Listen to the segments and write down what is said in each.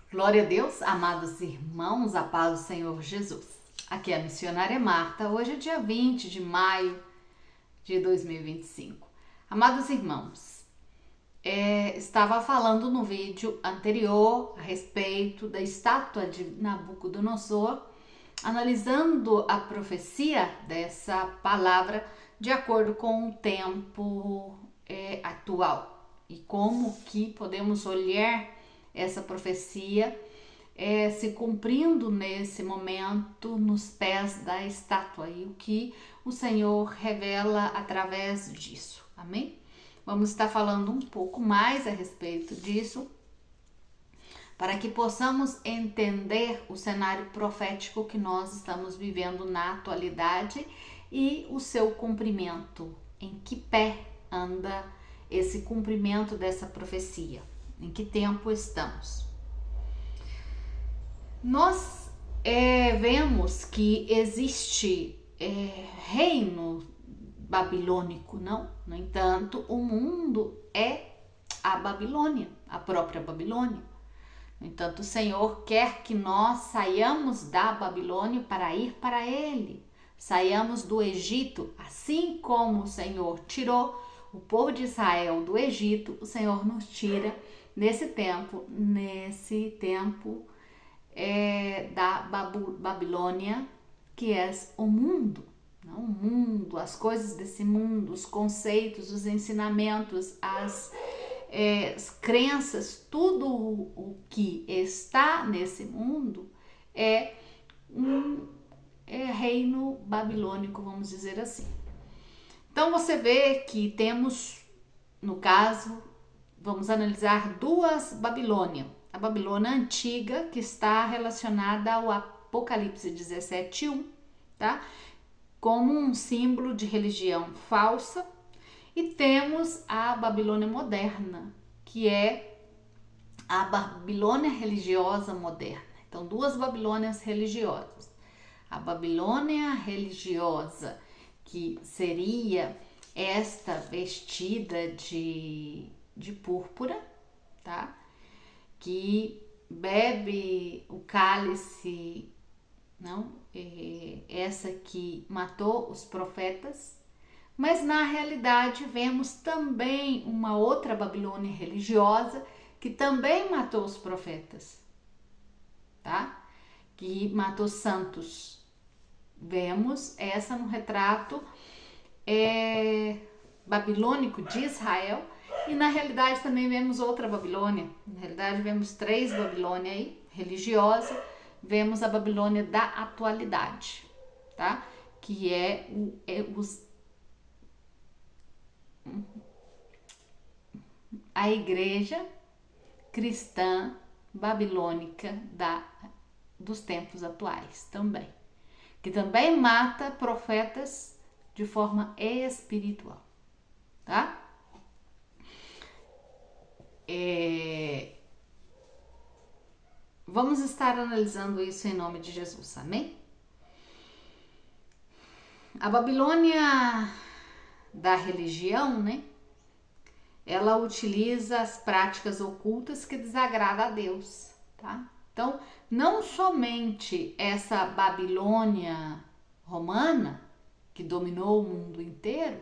Glória a Deus, amados irmãos, a paz do Senhor Jesus. Aqui é a missionária Marta, hoje é dia 20 de maio de 2025. Amados irmãos, estava falando no vídeo anterior a respeito da estátua de Nabucodonosor, analisando a profecia dessa palavra de acordo com o tempo atual e como que podemos olhar essa profecia se cumprindo nesse momento nos pés da estátua e o que o Senhor revela através disso, amém? Vamos estar falando um pouco mais a respeito disso para que possamos entender o cenário profético que nós estamos vivendo na atualidade e o seu cumprimento, em que pé anda esse cumprimento dessa profecia. Em que tempo estamos? Nós vemos que existe reino babilônico, não? No entanto, o mundo é a Babilônia, a própria Babilônia. No entanto, o Senhor quer que nós saiamos da Babilônia para ir para Ele. Saiamos do Egito, assim como o Senhor tirou o povo de Israel do Egito, o Senhor nos tira nesse tempo da Babilônia, que é o mundo, não? O mundo, as coisas desse mundo, os conceitos, os ensinamentos, as crenças, tudo o que está nesse mundo é um reino babilônico, vamos dizer assim. Então você vê que temos, no caso, vamos analisar duas Babilônia. A Babilônia antiga, que está relacionada ao Apocalipse 17:1, tá? Como um símbolo de religião falsa. E temos a Babilônia moderna, que é a Babilônia religiosa moderna. Então, duas Babilônias religiosas. A Babilônia religiosa, que seria esta vestida de púrpura, tá? Que bebe o cálice, não? Essa que matou os profetas. Mas na realidade vemos também uma outra Babilônia religiosa que também matou os profetas, tá? Que matou santos. Vemos essa no retrato babilônico de Israel. E na realidade também vemos outra Babilônia. Na realidade vemos três Babilônia aí, religiosa. Vemos a Babilônia da atualidade, tá? Que a igreja cristã babilônica dos tempos atuais também. Que também mata profetas de forma espiritual, tá? Vamos estar analisando isso em nome de Jesus, amém? A Babilônia da religião, né? Ela utiliza as práticas ocultas que desagradam a Deus, tá? Então, não somente essa Babilônia romana, que dominou o mundo inteiro,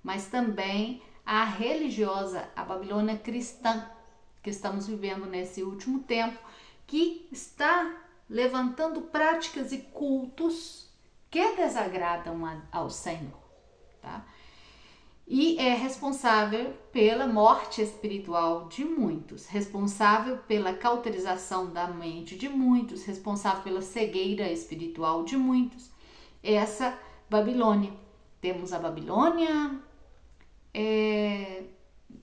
mas também a religiosa, a Babilônia cristã, que estamos vivendo nesse último tempo, que está levantando práticas e cultos que desagradam ao Senhor, tá? E é responsável pela morte espiritual de muitos, responsável pela cauterização da mente de muitos, responsável pela cegueira espiritual de muitos. Essa Babilônia. Temos a Babilônia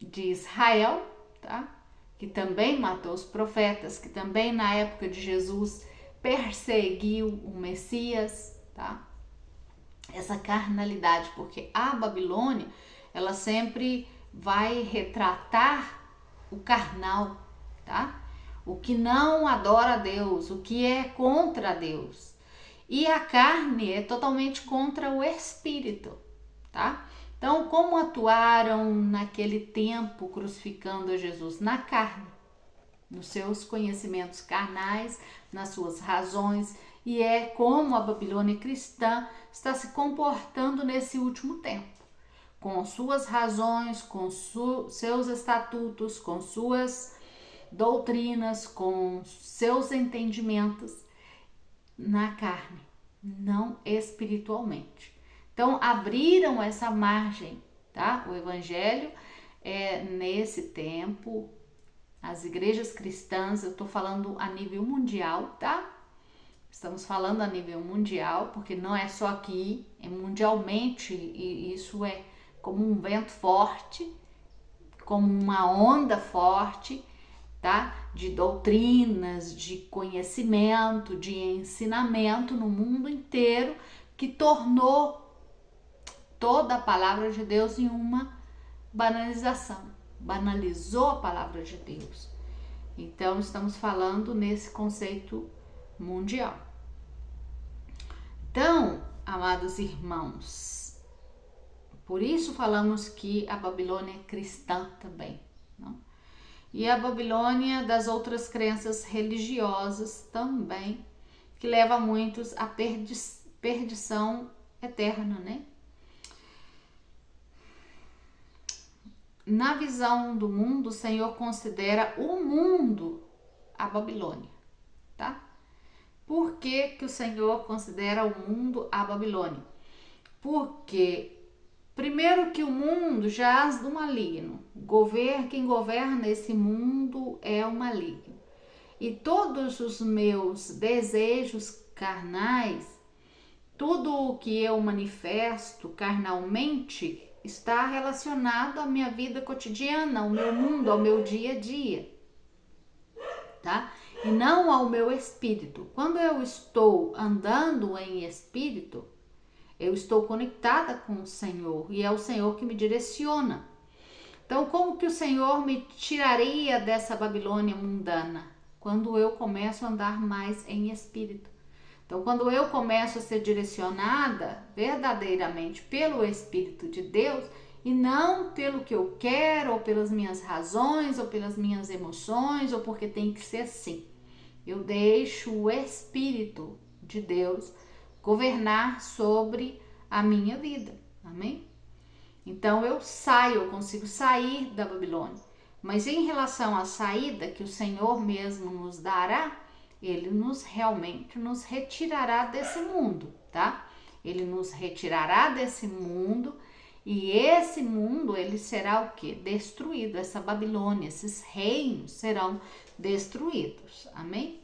de Israel, tá? Que também matou os profetas, que também na época de Jesus perseguiu o Messias, tá? Essa carnalidade, porque a Babilônia, ela sempre vai retratar o carnal, tá? O que não adora a Deus, o que é contra Deus. E a carne é totalmente contra o espírito, tá? Então, como atuaram naquele tempo crucificando Jesus? Na carne, nos seus conhecimentos carnais, nas suas razões, e é como a Babilônia cristã está se comportando nesse último tempo, com suas razões, com seus estatutos, com suas doutrinas, com seus entendimentos na carne, não espiritualmente. Então, abriram essa margem, tá? O evangelho nesse tempo, as igrejas cristãs, eu tô falando a nível mundial, tá? Estamos falando a nível mundial, porque não é só aqui, é mundialmente, e isso é como um vento forte, como uma onda forte, tá? De doutrinas, de conhecimento, de ensinamento no mundo inteiro, que tornou toda a palavra de Deus em uma banalização, banalizou a palavra de Deus. Então, estamos falando nesse conceito mundial. Então, amados irmãos, por isso falamos que a Babilônia é cristã também, não? E a Babilônia das outras crenças religiosas também, que leva muitos à perdição eterna, né? Na visão do mundo, o Senhor considera o mundo a Babilônia, tá? Por que o Senhor considera o mundo a Babilônia? Porque, primeiro, que o mundo jaz do maligno. Quem governa esse mundo é o maligno. E todos os meus desejos carnais, tudo o que eu manifesto carnalmente, está relacionado à minha vida cotidiana, ao meu mundo, ao meu dia a dia, tá? E não ao meu espírito. Quando eu estou andando em espírito, eu estou conectada com o Senhor e é o Senhor que me direciona. Então, como que o Senhor me tiraria dessa Babilônia mundana? Quando eu começo a andar mais em espírito. Então, quando eu começo a ser direcionada verdadeiramente pelo Espírito de Deus e não pelo que eu quero, ou pelas minhas razões, ou pelas minhas emoções, ou porque tem que ser assim. Eu deixo o Espírito de Deus governar sobre a minha vida. Amém? Então, eu consigo sair da Babilônia. Mas em relação à saída que o Senhor mesmo nos dará, Ele realmente nos retirará desse mundo, tá? Ele nos retirará desse mundo e esse mundo, ele será o quê? Destruído, essa Babilônia, esses reinos serão destruídos, amém?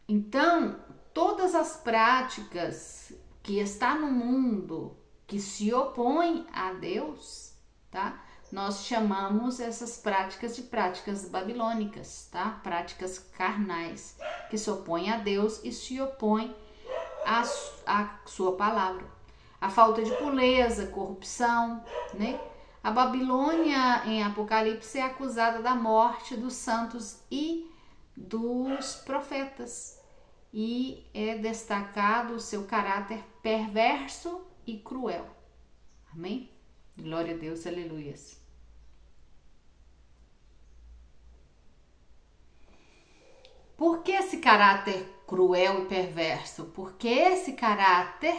Então, todas as práticas que está no mundo que se opõem a Deus, tá? Nós chamamos essas práticas de práticas babilônicas, tá? Práticas carnais, que se opõem a Deus e se opõem à sua palavra. A falta de pureza, corrupção, né? A Babilônia, em Apocalipse, é acusada da morte dos santos e dos profetas. E é destacado o seu caráter perverso e cruel. Amém? Glória a Deus, aleluias. Por que esse caráter cruel e perverso? Porque esse caráter,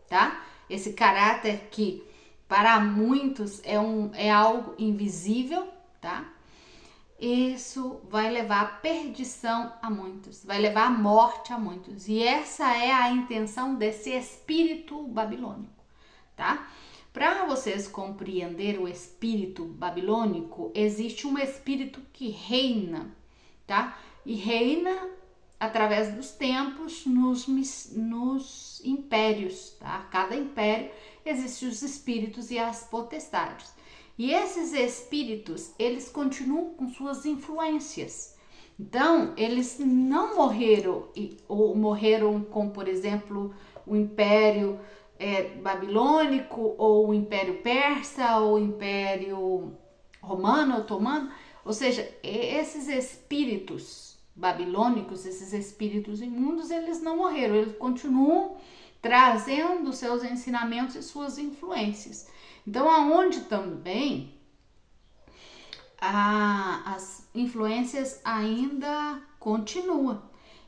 tá? Esse caráter que para muitos é algo invisível, tá? Isso vai levar à perdição a muitos, vai levar à morte a muitos. E essa é a intenção desse espírito babilônico, tá? Para vocês compreenderem o espírito babilônico, existe um espírito que reina, tá? E reina através dos tempos nos impérios, tá? Cada império existem os espíritos e as potestades. E esses espíritos, eles continuam com suas influências. Então, eles não morreram, ou morreram com, por exemplo, o Império Babilônico, ou o Império Persa, ou o Império Romano, Otomano. Ou seja, esses espíritos babilônicos, esses espíritos imundos, eles não morreram, eles continuam trazendo seus ensinamentos e suas influências. Então, aonde também as influências ainda continuam.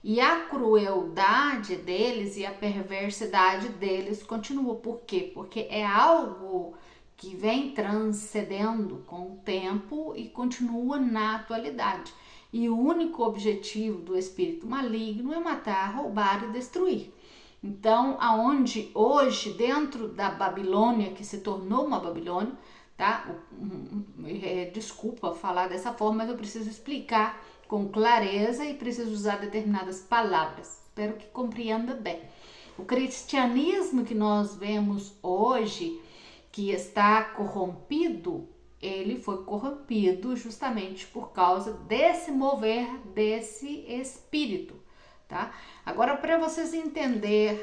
E a crueldade deles e a perversidade deles continua. Por quê? Porque é algo que vem transcendendo com o tempo e continua na atualidade. E o único objetivo do espírito maligno é matar, roubar e destruir. Então, aonde hoje, dentro da Babilônia, que se tornou uma Babilônia, tá? Desculpa falar dessa forma, mas eu preciso explicar com clareza e preciso usar determinadas palavras. Espero que compreenda bem. O cristianismo que nós vemos hoje, que está corrompido, ele foi corrompido justamente por causa desse mover desse espírito, tá? Agora, para vocês entenderem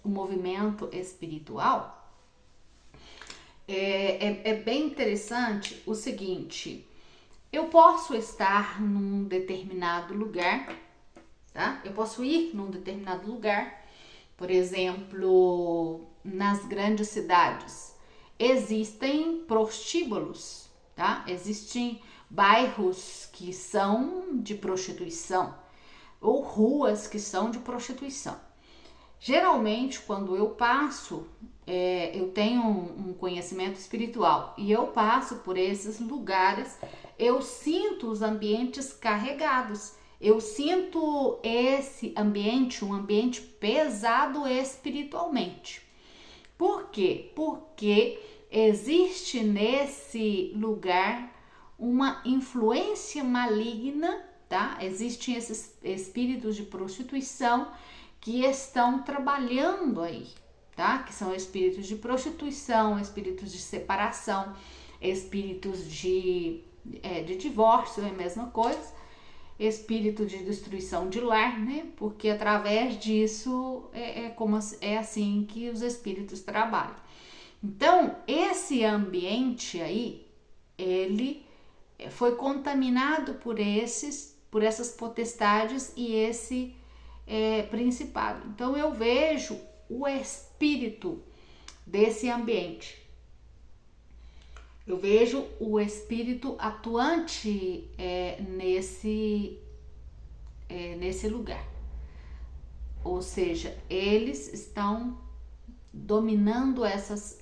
o movimento espiritual, é bem interessante o seguinte: eu posso estar num determinado lugar, tá? Eu posso ir num determinado lugar, por exemplo, nas grandes cidades. Existem prostíbulos, tá? Existem bairros que são de prostituição ou ruas que são de prostituição. Geralmente, quando eu passo, eu tenho um conhecimento espiritual e eu passo por esses lugares, eu sinto os ambientes carregados. Eu sinto esse ambiente, um ambiente pesado espiritualmente. Por quê? Porque existe nesse lugar uma influência maligna, tá? Existem esses espíritos de prostituição que estão trabalhando aí, tá? Que são espíritos de prostituição, espíritos de separação, espíritos de divórcio, é a mesma coisa, espírito de destruição de lar, né? Porque através disso é assim que os espíritos trabalham. Então, esse ambiente aí, ele foi contaminado por essas potestades e esse principado. Então, eu vejo o espírito desse ambiente. Eu vejo o espírito atuante nesse lugar. Ou seja, eles estão dominando essas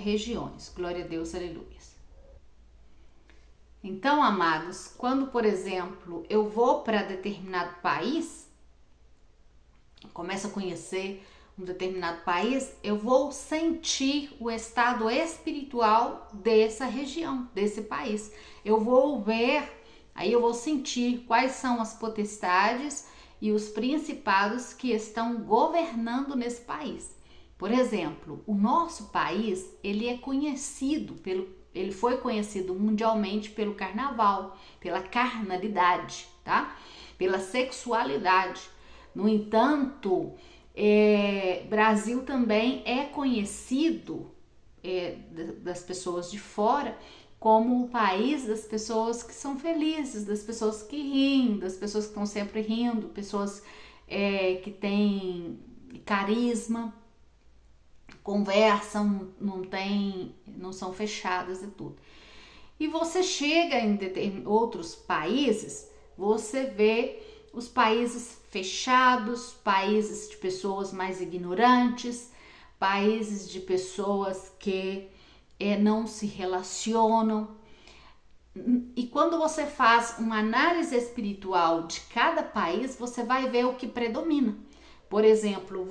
regiões. Glória a Deus, aleluia. Então, amados, quando, por exemplo, eu vou para determinado país, começo a conhecer um determinado país, eu vou sentir o estado espiritual dessa região, desse país. Eu vou ver, aí eu vou sentir quais são as potestades e os principados que estão governando nesse país. Por exemplo, o nosso país, ele foi conhecido mundialmente pelo carnaval, pela carnalidade, tá? Pela sexualidade. No entanto, Brasil também é conhecido das pessoas de fora como o país das pessoas que são felizes, das pessoas que riem, das pessoas que estão sempre rindo, pessoas que têm carisma, conversam, não são fechadas e tudo. E você chega em outros países, você vê os países fechados, países de pessoas mais ignorantes, países de pessoas que não se relacionam. E quando você faz uma análise espiritual de cada país, você vai ver o que predomina. Por exemplo,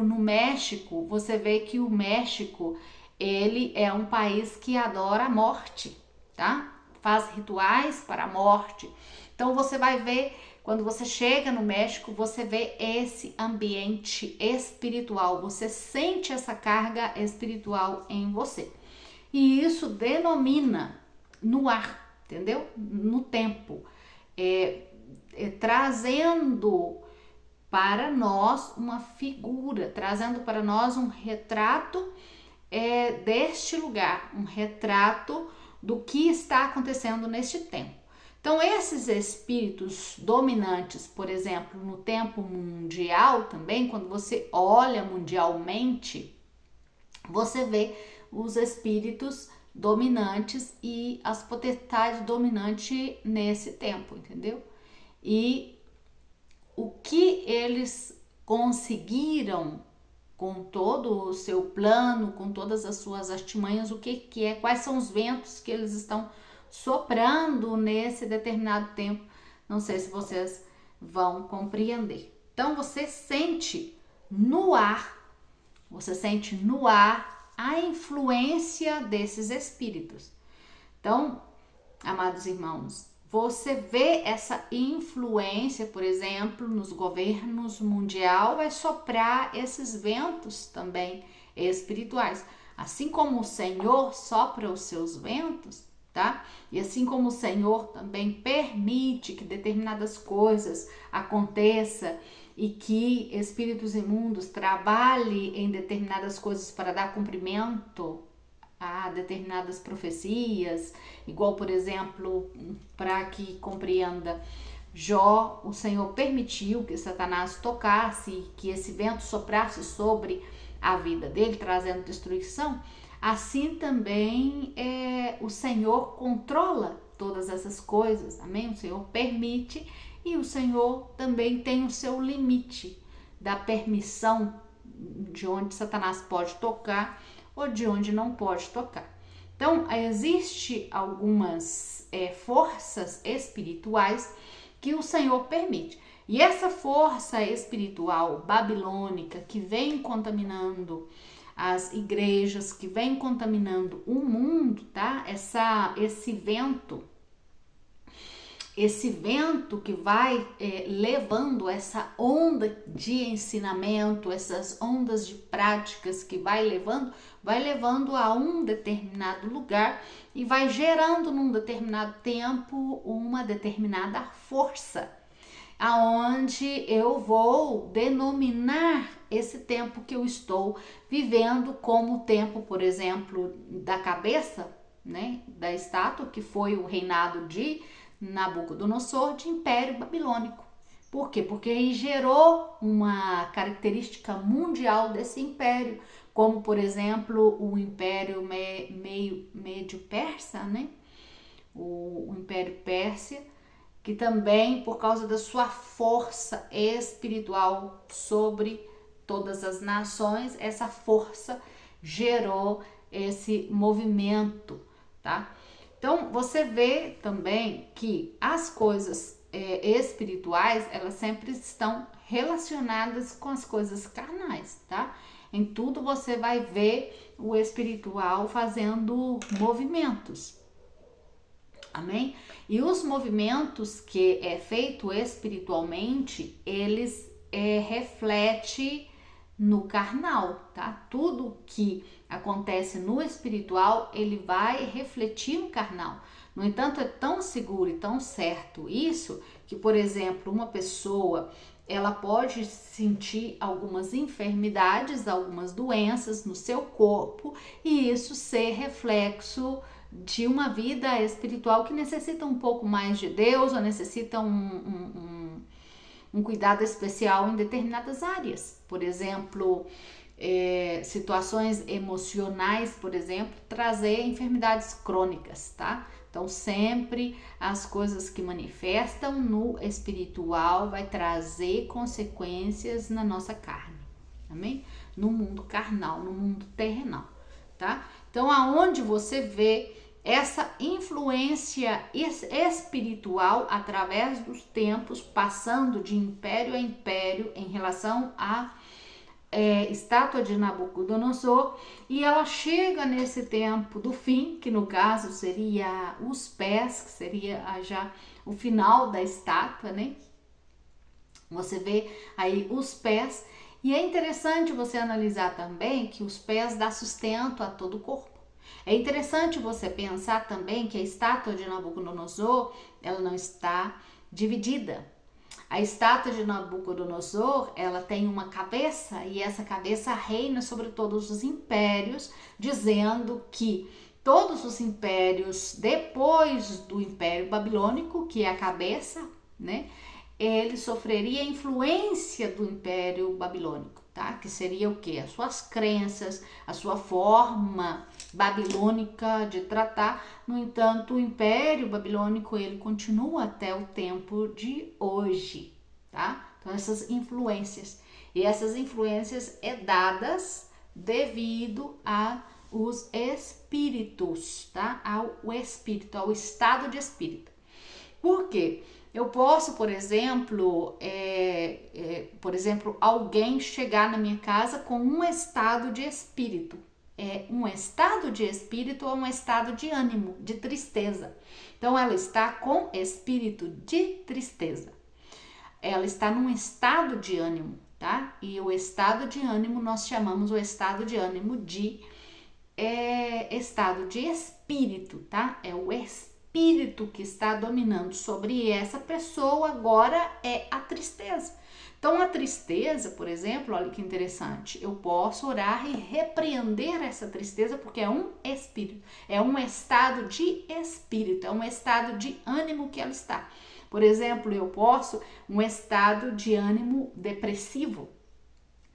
no México, você vê que o México, ele é um país que adora a morte, tá? Faz rituais para a morte. Então você vai ver, quando você chega no México, você vê esse ambiente espiritual, você sente essa carga espiritual em você. E isso denomina no ar, entendeu? No tempo, trazendo para nós uma figura, trazendo para nós um retrato deste lugar, um retrato do que está acontecendo neste tempo. Então, esses espíritos dominantes, por exemplo, no tempo mundial também, quando você olha mundialmente, você vê os espíritos dominantes e as potestades dominantes nesse tempo, entendeu? E o que eles conseguiram com todo o seu plano, com todas as suas artimanhas, o que é, quais são os ventos que eles estão soprando nesse determinado tempo. Não sei se vocês vão compreender. Então você sente no ar a influência desses espíritos. Então, amados irmãos, você vê essa influência, por exemplo, nos governos mundial, vai soprar esses ventos também espirituais. Assim como o Senhor sopra os seus ventos, tá? E assim como o Senhor também permite que determinadas coisas aconteçam e que espíritos imundos trabalhem em determinadas coisas para dar cumprimento a determinadas profecias, igual, por exemplo, para que compreenda Jó, o Senhor permitiu que Satanás tocasse, que esse vento soprasse sobre a vida dele, trazendo destruição. Assim também o Senhor controla todas essas coisas, amém? O Senhor permite e o Senhor também tem o seu limite da permissão de onde Satanás pode tocar ou de onde não pode tocar. Então, existe algumas forças espirituais que o Senhor permite. E essa força espiritual babilônica que vem contaminando as igrejas, que vem contaminando o mundo, tá? Esse vento que vai levando essa onda de ensinamento, essas ondas de práticas que vai levando a um determinado lugar e vai gerando num determinado tempo uma determinada força, aonde eu vou denominar esse tempo que eu estou vivendo como o tempo, por exemplo, da cabeça, né, da estátua, que foi o reinado de Nabucodonosor, de Império Babilônico. Por quê? Porque ele gerou uma característica mundial desse império, como, por exemplo, o Império Médio-Persa, né? O Império Pérsia, que também, por causa da sua força espiritual sobre todas as nações, essa força gerou esse movimento, tá? Então, você vê também que as coisas espirituais, elas sempre estão relacionadas com as coisas carnais, tá? Em tudo você vai ver o espiritual fazendo movimentos, amém? E os movimentos que é feito espiritualmente, eles refletem no carnal, tá? Tudo que acontece no espiritual, ele vai refletir no carnal. No entanto, é tão seguro e tão certo isso, que, por exemplo, uma pessoa, ela pode sentir algumas enfermidades, algumas doenças no seu corpo, e isso ser reflexo de uma vida espiritual que necessita um pouco mais de Deus, ou necessita um cuidado especial em determinadas áreas. Por exemplo, situações emocionais, por exemplo, trazer enfermidades crônicas, tá? Então, sempre as coisas que manifestam no espiritual vai trazer consequências na nossa carne, amém? No mundo carnal, no mundo terrenal, tá? Então, aonde você vê essa influência espiritual através dos tempos, passando de império a império em relação à estátua de Nabucodonosor, e ela chega nesse tempo do fim, que no caso seria os pés, que seria já o final da estátua, né? Você vê aí os pés, e é interessante você analisar também que os pés dão sustento a todo o corpo. É interessante você pensar também que a estátua de Nabucodonosor, ela não está dividida. A estátua de Nabucodonosor, ela tem uma cabeça, e essa cabeça reina sobre todos os impérios, dizendo que todos os impérios, depois do Império Babilônico, que é a cabeça, né? ele sofreria a influência do Império Babilônico, tá? Que seria o quê? As suas crenças, a sua forma babilônica de tratar. No entanto, o Império Babilônico, ele continua até o tempo de hoje, tá? Então, essas influências. E essas influências é dadas devido a os espíritos, tá? Ao espírito, ao estado de espírito. Por quê? Eu posso, por exemplo, alguém chegar na minha casa com um estado de espírito. Um estado de espírito ou um estado de ânimo, de tristeza. Então, ela está com espírito de tristeza. Ela está num estado de ânimo, tá? E o estado de ânimo, nós chamamos o estado de ânimo de estado de espírito, tá? É o espírito que está dominando sobre essa pessoa agora é a tristeza. Então, a tristeza, por exemplo, olha que interessante, eu posso orar e repreender essa tristeza porque é um espírito, é um estado de espírito, é um estado de ânimo que ela está. Por exemplo, eu posso um estado de ânimo depressivo,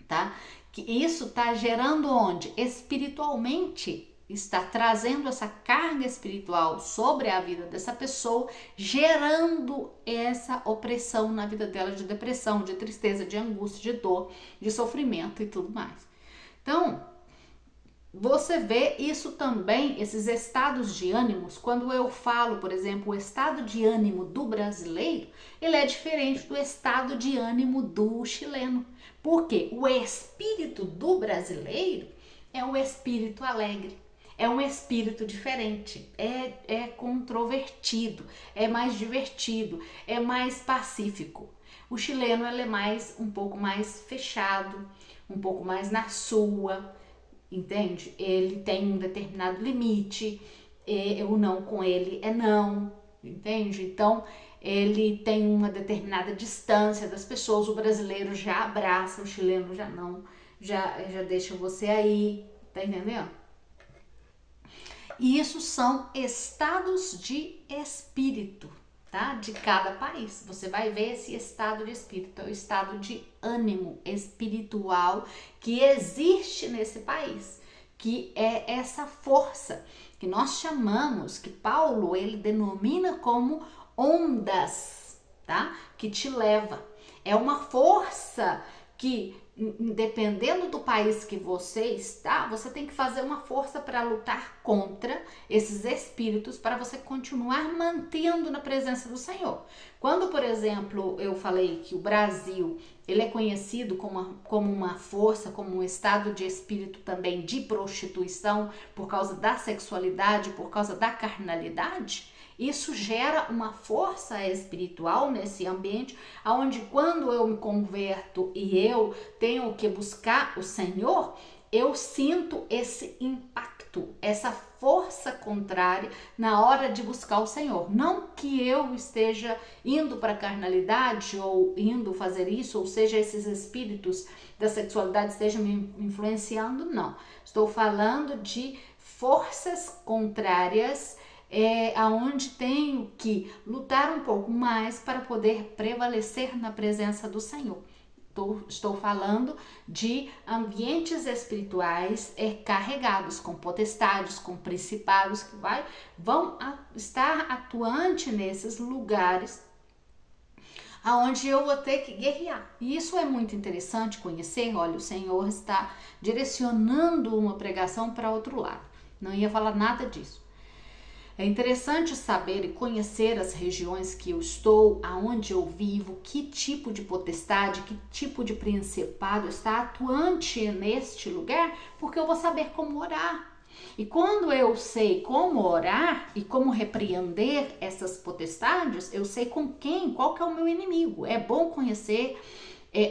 tá? Que isso está gerando onde? Espiritualmente, está trazendo essa carga espiritual sobre a vida dessa pessoa, gerando essa opressão na vida dela de depressão, de tristeza, de angústia, de dor, de sofrimento e tudo mais. Então, você vê isso também, esses estados de ânimos, quando eu falo, por exemplo, o estado de ânimo do brasileiro, ele é diferente do estado de ânimo do chileno. Por quê? O espírito do brasileiro é um espírito alegre, é um espírito diferente, é controvertido, é mais divertido, é mais pacífico. O chileno, ele é um pouco mais fechado, um pouco mais na sua, entende? Ele tem um determinado limite, o não com ele é não, entende? Então, ele tem uma determinada distância das pessoas. O brasileiro já abraça, o chileno já não, já deixa você aí, tá entendendo? E isso são estados de espírito, tá? De cada país. Você vai ver esse estado de espírito, é o estado de ânimo espiritual que existe nesse país, que é essa força que nós chamamos, que Paulo ele denomina como ondas, tá? Que te leva. É uma força que, dependendo do país que você está, você tem que fazer uma força para lutar contra esses espíritos, para você continuar mantendo na presença do Senhor. Quando, por exemplo, eu falei que o Brasil ele é conhecido como uma força, como um estado de espírito também de prostituição, por causa da sexualidade, por causa da carnalidade, isso gera uma força espiritual nesse ambiente, onde quando eu me converto e eu tenho que buscar o Senhor, eu sinto esse impacto, essa força contrária na hora de buscar o Senhor. Não que eu esteja indo para a carnalidade ou indo fazer isso, ou seja, esses espíritos da sexualidade estejam me influenciando, não. Estou falando de forças contrárias, aonde tenho que lutar um pouco mais para poder prevalecer na presença do Senhor. Estou falando de ambientes espirituais carregados com potestades, com principados que vão estar atuantes nesses lugares aonde eu vou ter que guerrear. E isso é muito interessante conhecer. Olha, o Senhor está direcionando uma pregação para outro lado. Não ia falar nada disso. É interessante saber e conhecer as regiões que eu estou, aonde eu vivo, que tipo de potestade, que tipo de principado está atuante neste lugar, porque eu vou saber como orar. E quando eu sei como orar e como repreender essas potestades, eu sei com quem, qual que é o meu inimigo. É bom conhecer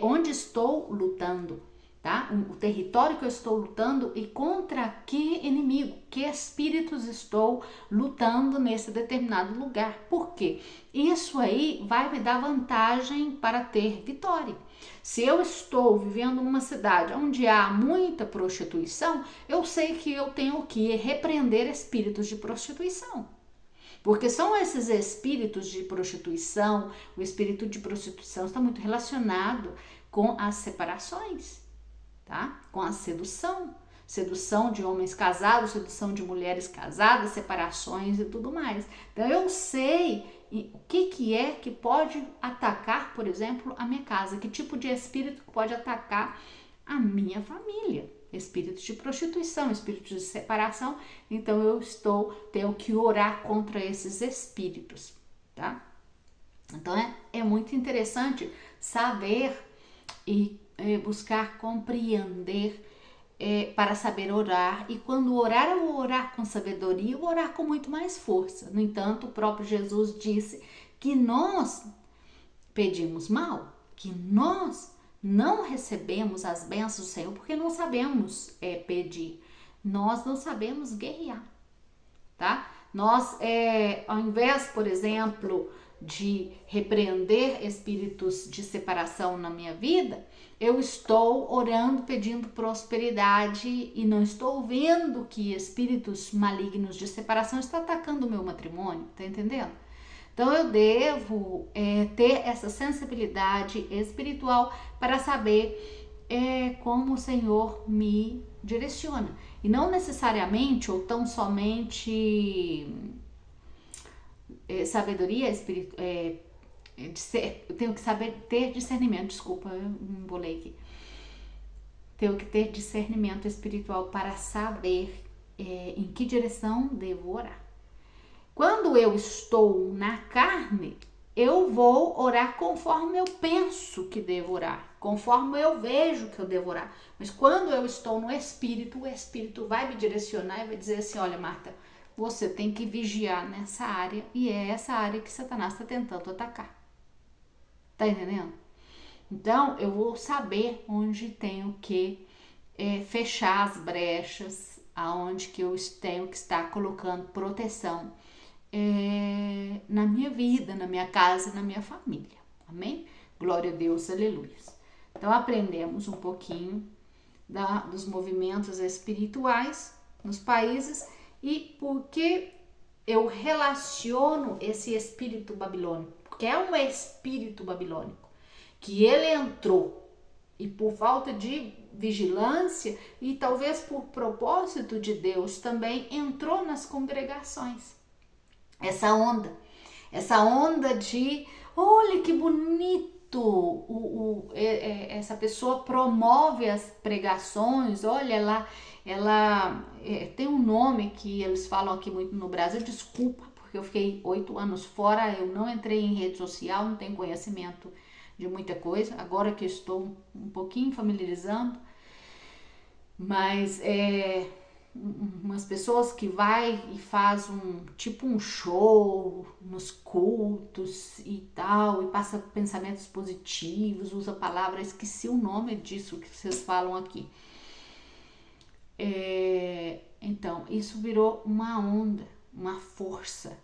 onde estou lutando, tá? O território que eu estou lutando e contra que inimigo, que espíritos estou lutando nesse determinado lugar. Por quê? Isso aí vai me dar vantagem para ter vitória. Se eu estou vivendo numa cidade onde há muita prostituição, eu sei que eu tenho que repreender espíritos de prostituição. Porque são esses espíritos de prostituição, o espírito de prostituição está muito relacionado com as separações, tá? Com a sedução. Sedução de homens casados, sedução de mulheres casadas, separações e tudo mais. Então eu sei o que é que pode atacar, por exemplo, a minha casa, que tipo de espírito pode atacar a minha família. Espírito de prostituição, espírito de separação. Então eu tenho que orar contra esses espíritos, tá? Então é muito interessante saber e buscar compreender para saber orar, e quando orar, eu vou orar com sabedoria, eu vou orar com muito mais força. No entanto, o próprio Jesus disse que nós pedimos mal, que nós não recebemos as bênçãos do Senhor porque não sabemos pedir, nós não sabemos guerrear, tá? Nós, ao invés, por exemplo, de repreender espíritos de separação na minha vida, eu estou orando, pedindo prosperidade e não estou vendo que espíritos malignos de separação estão atacando o meu matrimônio, tá entendendo? Então eu devo ter essa sensibilidade espiritual para saber como o Senhor me direciona. E não necessariamente ou tão somente sabedoria espiritual. Eu tenho que saber ter discernimento, desculpa, eu me embolei aqui. Tenho que ter discernimento espiritual para saber em que direção devo orar. Quando eu estou na carne, eu vou orar conforme eu penso que devo orar, conforme eu vejo que eu devo orar. Mas quando eu estou no Espírito, o Espírito vai me direcionar e vai dizer assim, olha, Marta, você tem que vigiar nessa área, e é essa área que Satanás está tentando atacar. Tá entendendo? Então, eu vou saber onde tenho que fechar as brechas, aonde que eu tenho que estar colocando proteção na minha vida, na minha casa, na minha família. Amém? Glória a Deus, aleluia. Então, aprendemos um pouquinho dos movimentos espirituais nos países e por que eu relaciono esse espírito babilônico. Porque é um espírito babilônico que ele entrou e por falta de vigilância e talvez por propósito de Deus também entrou nas congregações. Essa onda de, olha que bonito, essa pessoa promove as pregações, olha lá, ela tem um nome que eles falam aqui muito no Brasil, desculpa, porque eu fiquei 8 anos fora, eu não entrei em rede social, não tenho conhecimento de muita coisa, agora que estou um pouquinho familiarizando, mas umas pessoas que vai e faz um show nos cultos e tal, e passa pensamentos positivos, usa palavras, esqueci o nome disso que vocês falam aqui. Então, isso virou uma onda, uma força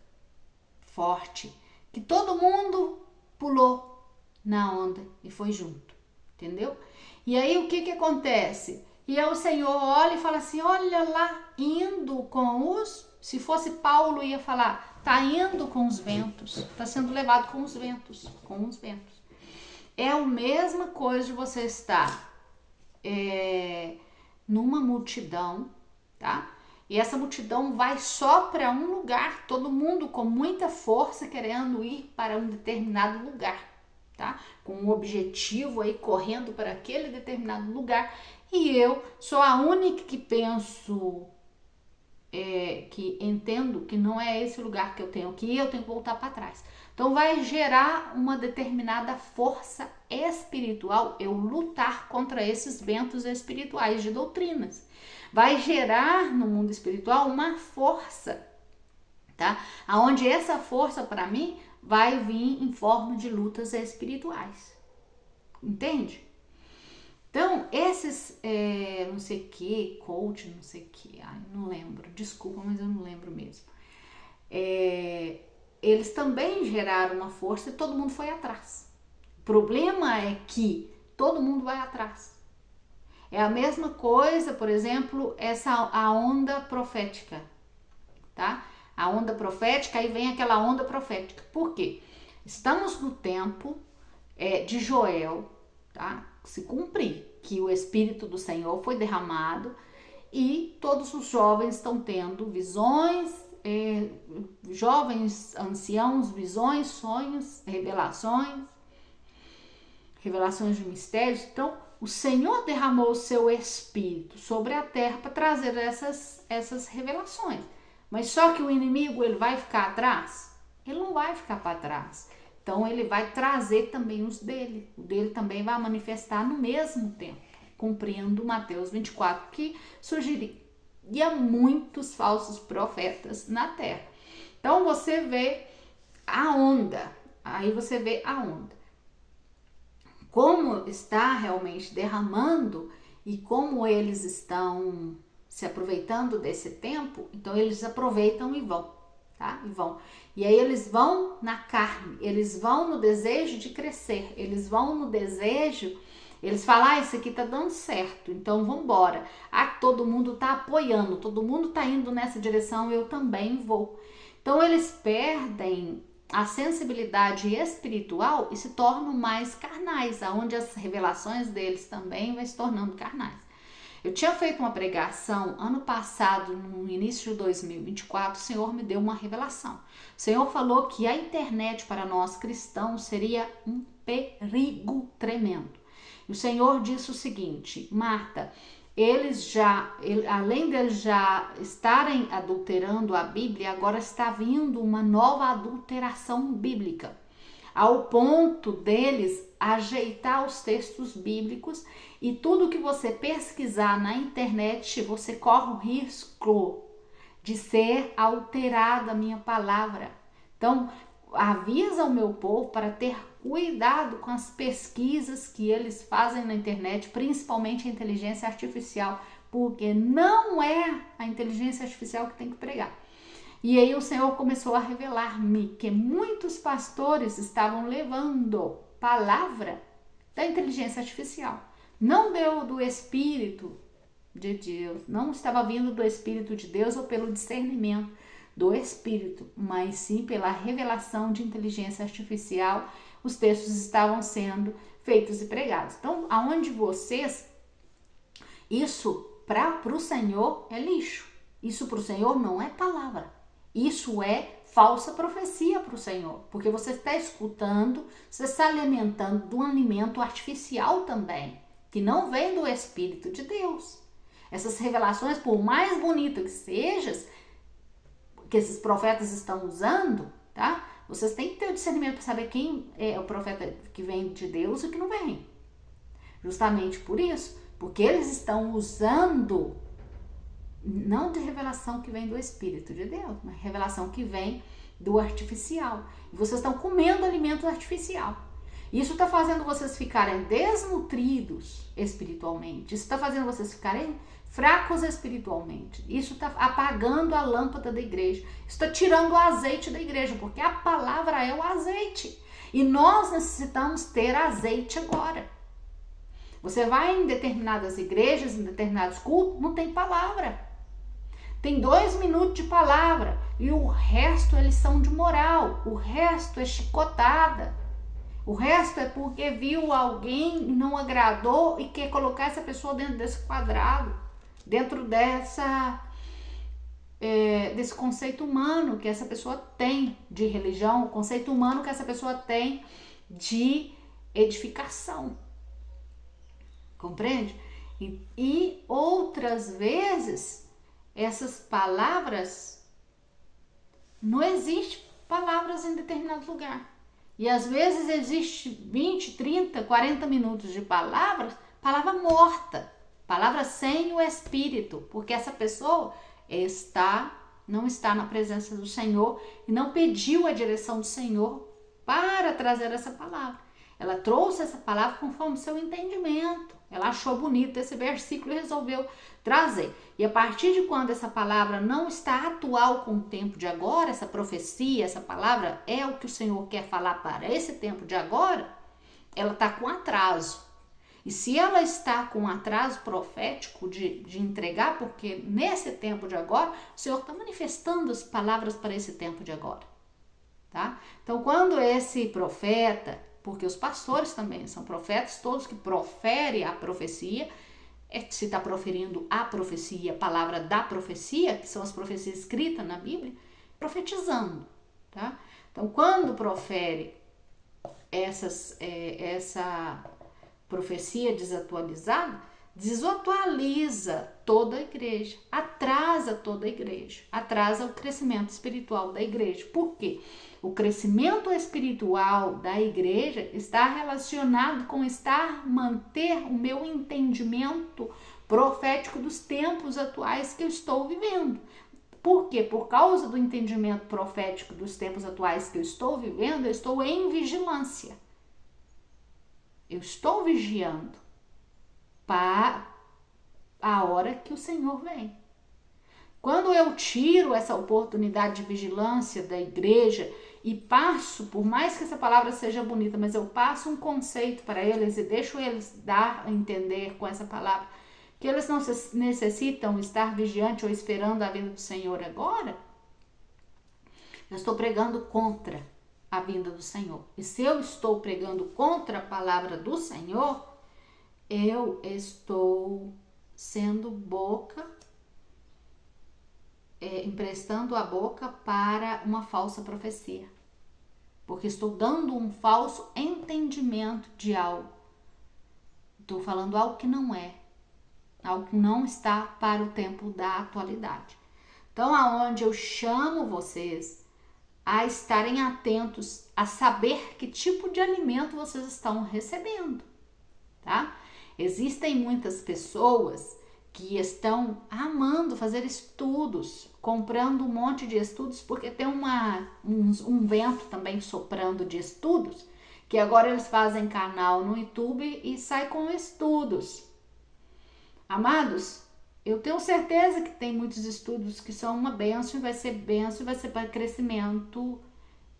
forte, que todo mundo pulou na onda e foi junto, entendeu? E aí o que acontece? E aí o Senhor olha e fala assim, olha lá, indo com se fosse Paulo ia falar, tá indo com os ventos, tá sendo levado com os ventos, É a mesma coisa de você estar numa multidão, tá? E essa multidão vai só para um lugar, todo mundo com muita força querendo ir para um determinado lugar, tá? Com um objetivo aí, correndo para aquele determinado lugar. E eu sou a única que penso, que entendo que não é esse lugar que eu tenho que ir, eu tenho que voltar para trás. Então vai gerar uma determinada força espiritual, eu lutar contra esses ventos espirituais de doutrinas. Vai gerar no mundo espiritual uma força, tá? Aonde essa força para mim vai vir em forma de lutas espirituais. Entende? Então, esses, não sei o que, coach, não sei o que, não lembro, desculpa, mas eu não lembro mesmo. Eles também geraram uma força e todo mundo foi atrás. O problema é que todo mundo vai atrás. É a mesma coisa, por exemplo, a onda profética, tá? A onda profética, aí vem aquela onda profética. Por quê? Estamos no tempo de Joel, tá? Se cumprir, que o Espírito do Senhor foi derramado e todos os jovens estão tendo visões, jovens, anciãos, visões, sonhos, revelações de mistérios. Então, o Senhor derramou o seu Espírito sobre a terra para trazer essas revelações. Mas só que o inimigo, ele vai ficar atrás? Ele não vai ficar para trás. Então, ele vai trazer também os dele. O dele também vai manifestar no mesmo tempo, cumprindo Mateus 24, que surgiria muitos falsos profetas na terra. Então, você vê a onda. Aí você vê a onda. Como está realmente derramando e como eles estão se aproveitando desse tempo, então eles aproveitam e vão, tá? E aí eles vão na carne, eles vão no desejo de crescer, eles vão no desejo, eles falam, isso aqui tá dando certo, então vamos embora. Todo mundo tá apoiando, todo mundo tá indo nessa direção, eu também vou. Então eles perdem a sensibilidade espiritual e se tornam mais carnais, aonde as revelações deles também vai se tornando carnais. Eu tinha feito uma pregação ano passado, no início de 2024, o Senhor me deu uma revelação. O Senhor falou que a internet para nós cristãos seria um perigo tremendo. E o Senhor disse o seguinte, Marta, além deles já estarem adulterando a Bíblia, agora está vindo uma nova adulteração bíblica, ao ponto deles ajeitar os textos bíblicos e tudo que você pesquisar na internet, você corre o risco de ser alterada a minha palavra. Então, avisa o meu povo para ter cuidado com as pesquisas que eles fazem na internet, principalmente a inteligência artificial, porque não é a inteligência artificial que tem que pregar. E aí o Senhor começou a revelar-me que muitos pastores estavam levando palavra da inteligência artificial. Não deu do Espírito de Deus, não estava vindo do Espírito de Deus ou pelo discernimento do Espírito, mas sim pela revelação de inteligência artificial, os textos estavam sendo feitos e pregados. Então, aonde vocês, isso para o Senhor é lixo, isso para o Senhor não é palavra, isso é falsa profecia para o Senhor, porque você está escutando, você está alimentando de um alimento artificial também, que não vem do Espírito de Deus. Essas revelações, por mais bonitas que sejam, que esses profetas estão usando, tá? Vocês têm que ter o discernimento para saber quem é o profeta que vem de Deus e que não vem. Justamente por isso, porque eles estão usando não de revelação que vem do Espírito de Deus, mas revelação que vem do artificial. E vocês estão comendo alimento artificial. Isso está fazendo vocês ficarem desnutridos espiritualmente. Isso está fazendo vocês ficarem fracos espiritualmente. Isso está apagando a lâmpada da igreja. Isso está tirando o azeite da igreja, porque a palavra é o azeite. E nós necessitamos ter azeite agora. Você vai em determinadas igrejas, em determinados cultos, não tem palavra. Tem 2 minutos de palavra e o resto é lição de moral. O resto é chicotada. O resto é porque viu alguém e não agradou e quer colocar essa pessoa dentro desse quadrado, dentro desse conceito humano que essa pessoa tem de religião, o conceito humano que essa pessoa tem de edificação. Compreende? E outras vezes, essas palavras, não existe palavras em determinado lugar. E às vezes existe 20, 30, 40 minutos de palavra morta, palavra sem o Espírito, porque essa pessoa não está na presença do Senhor e não pediu a direção do Senhor para trazer essa palavra. Ela trouxe essa palavra conforme o seu entendimento. Ela achou bonito esse versículo e resolveu trazer. E a partir de quando essa palavra não está atual com o tempo de agora, essa profecia, essa palavra é o que o Senhor quer falar para esse tempo de agora, ela está com atraso. E se ela está com um atraso profético de entregar, porque nesse tempo de agora, o Senhor está manifestando as palavras para esse tempo de agora. Tá? Então, quando esse profeta, porque os pastores também são profetas, todos que proferem a profecia, se está proferindo a profecia, a palavra da profecia, que são as profecias escritas na Bíblia, profetizando. Tá? Então, quando profere essa profecia desatualizada, desatualiza toda a igreja, atrasa toda a igreja, atrasa o crescimento espiritual da igreja. Por quê? O crescimento espiritual da igreja está relacionado com manter o meu entendimento profético dos tempos atuais que eu estou vivendo. Por quê? Por causa do entendimento profético dos tempos atuais que eu estou vivendo, eu estou em vigilância. Eu estou vigiando para a hora que o Senhor vem. Quando eu tiro essa oportunidade de vigilância da igreja e passo, por mais que essa palavra seja bonita, mas eu passo um conceito para eles e deixo eles dar a entender com essa palavra que eles não necessitam estar vigiante ou esperando a vinda do Senhor agora, eu estou pregando contra a vinda do Senhor. E se eu estou pregando contra a palavra do Senhor, eu estou sendo boca, emprestando a boca para uma falsa profecia. Porque estou dando um falso entendimento de algo. Estou falando algo que não é. Algo que não está para o tempo da atualidade. Então, aonde eu chamo vocês a estarem atentos, a saber que tipo de alimento vocês estão recebendo, tá? Existem muitas pessoas que estão amando fazer estudos, comprando um monte de estudos, porque tem um vento também soprando de estudos, que agora eles fazem canal no YouTube e saem com estudos. Amados, eu tenho certeza que tem muitos estudos que são uma bênção e vai ser para crescimento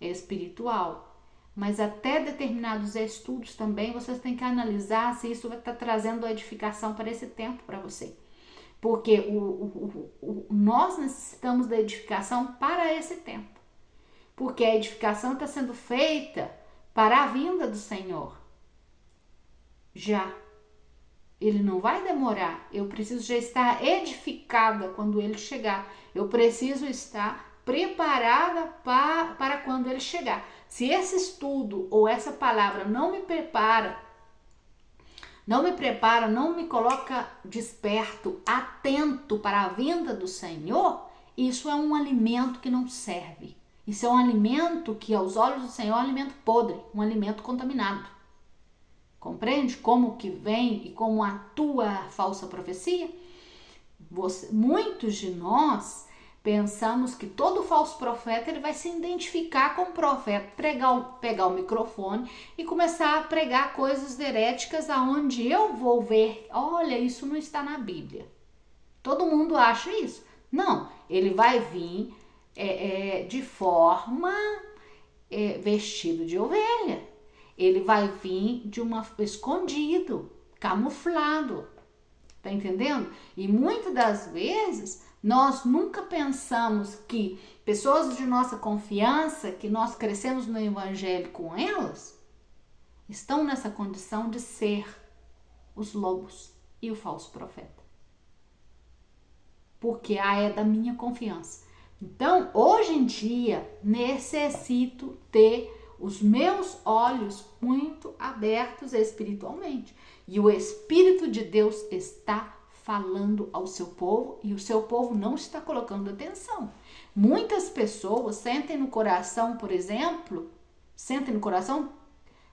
espiritual. Mas até determinados estudos também vocês têm que analisar se isso vai estar trazendo edificação para esse tempo para você. Porque nós necessitamos da edificação para esse tempo. Porque a edificação está sendo feita para a vinda do Senhor. Já. Ele não vai demorar. Eu preciso já estar edificada quando ele chegar. Eu preciso estar preparada para quando ele chegar. Se esse estudo ou essa palavra não me prepara, não me coloca desperto, atento para a vinda do Senhor, isso é um alimento que não serve. Isso é um alimento que aos olhos do Senhor é um alimento podre, um alimento contaminado. Compreende como que vem e como atua a falsa profecia? Muitos de nós pensamos que todo falso profeta ele vai se identificar com o profeta, pegar o microfone e começar a pregar coisas heréticas aonde eu vou ver, olha, isso não está na Bíblia. Todo mundo acha isso. Não, ele vai vir de forma vestido de ovelha. Ele vai vir escondido, camuflado. Tá entendendo? E muitas das vezes nós nunca pensamos que pessoas de nossa confiança, que nós crescemos no evangelho com elas, estão nessa condição de ser os lobos e o falso profeta. Porque é da minha confiança. Então, hoje em dia, necessito ter os meus olhos muito abertos espiritualmente. E o Espírito de Deus está falando ao seu povo e o seu povo não está colocando atenção. Muitas pessoas sentem no coração, por exemplo,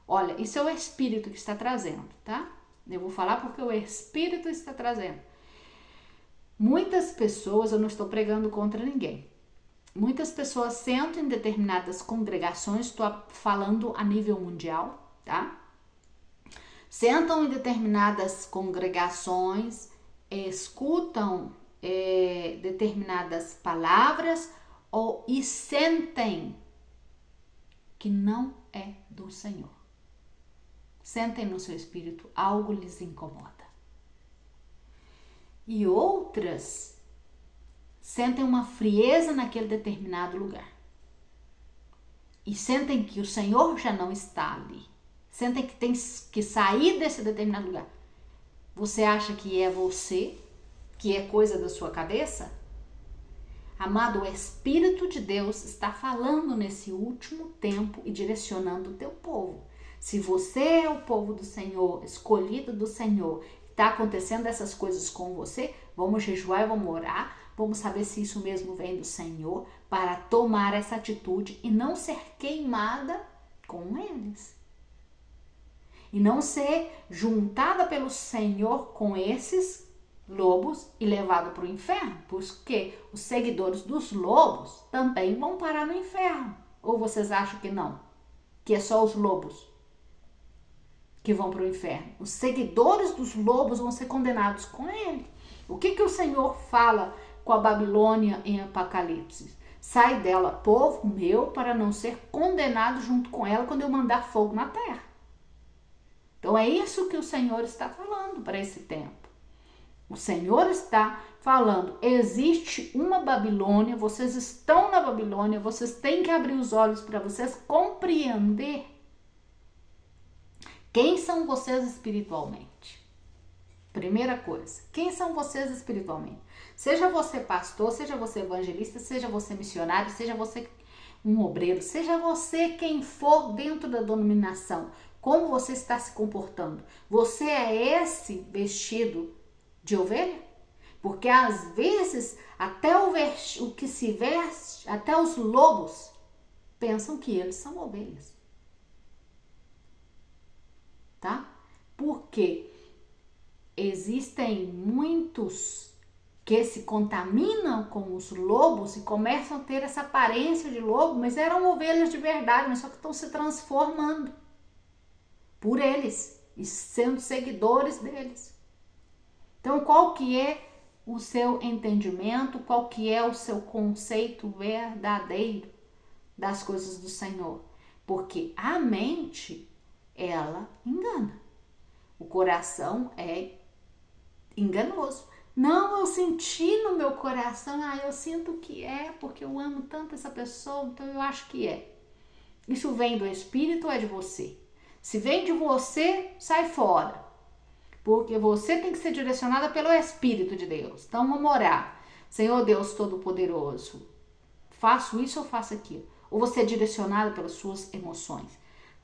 olha, isso é o Espírito que está trazendo, tá? Eu vou falar porque o Espírito está trazendo. Muitas pessoas, eu não estou pregando contra ninguém, muitas pessoas sentam em determinadas congregações, estou falando a nível mundial, tá? Sentam em determinadas congregações, escutam determinadas palavras e sentem que não é do Senhor. sentem no seu espírito algo lhes incomoda. E outras sentem uma frieza naquele determinado lugar. E sentem que o Senhor já não está ali. Sentem que tem que sair desse determinado lugar. Você acha que é você? Que é coisa da sua cabeça? Amado, o Espírito de Deus está falando nesse último tempo e direcionando o teu povo. Se você é o povo do Senhor, escolhido do Senhor, está acontecendo essas coisas com você, vamos jejuar e vamos orar, vamos saber se isso mesmo vem do Senhor, para tomar essa atitude e não ser queimada com eles. E não ser juntada pelo Senhor com esses lobos e levado para o inferno, porque os seguidores dos lobos também vão parar no inferno. Ou vocês acham que não? Que é só os lobos que vão para o inferno? Os seguidores dos lobos vão ser condenados com ele. O que o Senhor fala com a Babilônia em Apocalipse? Sai dela, povo meu, para não ser condenado junto com ela quando eu mandar fogo na terra. Então é isso que o Senhor está falando para esse tempo. O Senhor está falando, existe uma Babilônia, vocês estão na Babilônia, vocês têm que abrir os olhos para vocês compreender quem são vocês espiritualmente. Primeira coisa, quem são vocês espiritualmente? Seja você pastor, seja você evangelista, seja você missionário, seja você um obreiro, seja você quem for dentro da denominação, como você está se comportando? Você é esse vestido de ovelha? Porque às vezes até o que se veste, até os lobos pensam que eles são ovelhas. Tá? Porque existem muitos que se contaminam com os lobos e começam a ter essa aparência de lobo, mas eram ovelhas de verdade, mas só que estão se transformando por eles e sendo seguidores deles. Então, qual que é o seu entendimento, qual que é o seu conceito verdadeiro das coisas do Senhor? Porque a mente, ela engana. O coração é enganoso. Não, eu senti no meu coração, eu sinto que é, porque eu amo tanto essa pessoa, então eu acho que é. Isso vem do Espírito ou é de você? Se vem de você, sai fora. Porque você tem que ser direcionada pelo Espírito de Deus. Então vamos orar. Senhor Deus Todo-Poderoso, faço isso ou faço aquilo? Ou você é direcionada pelas suas emoções?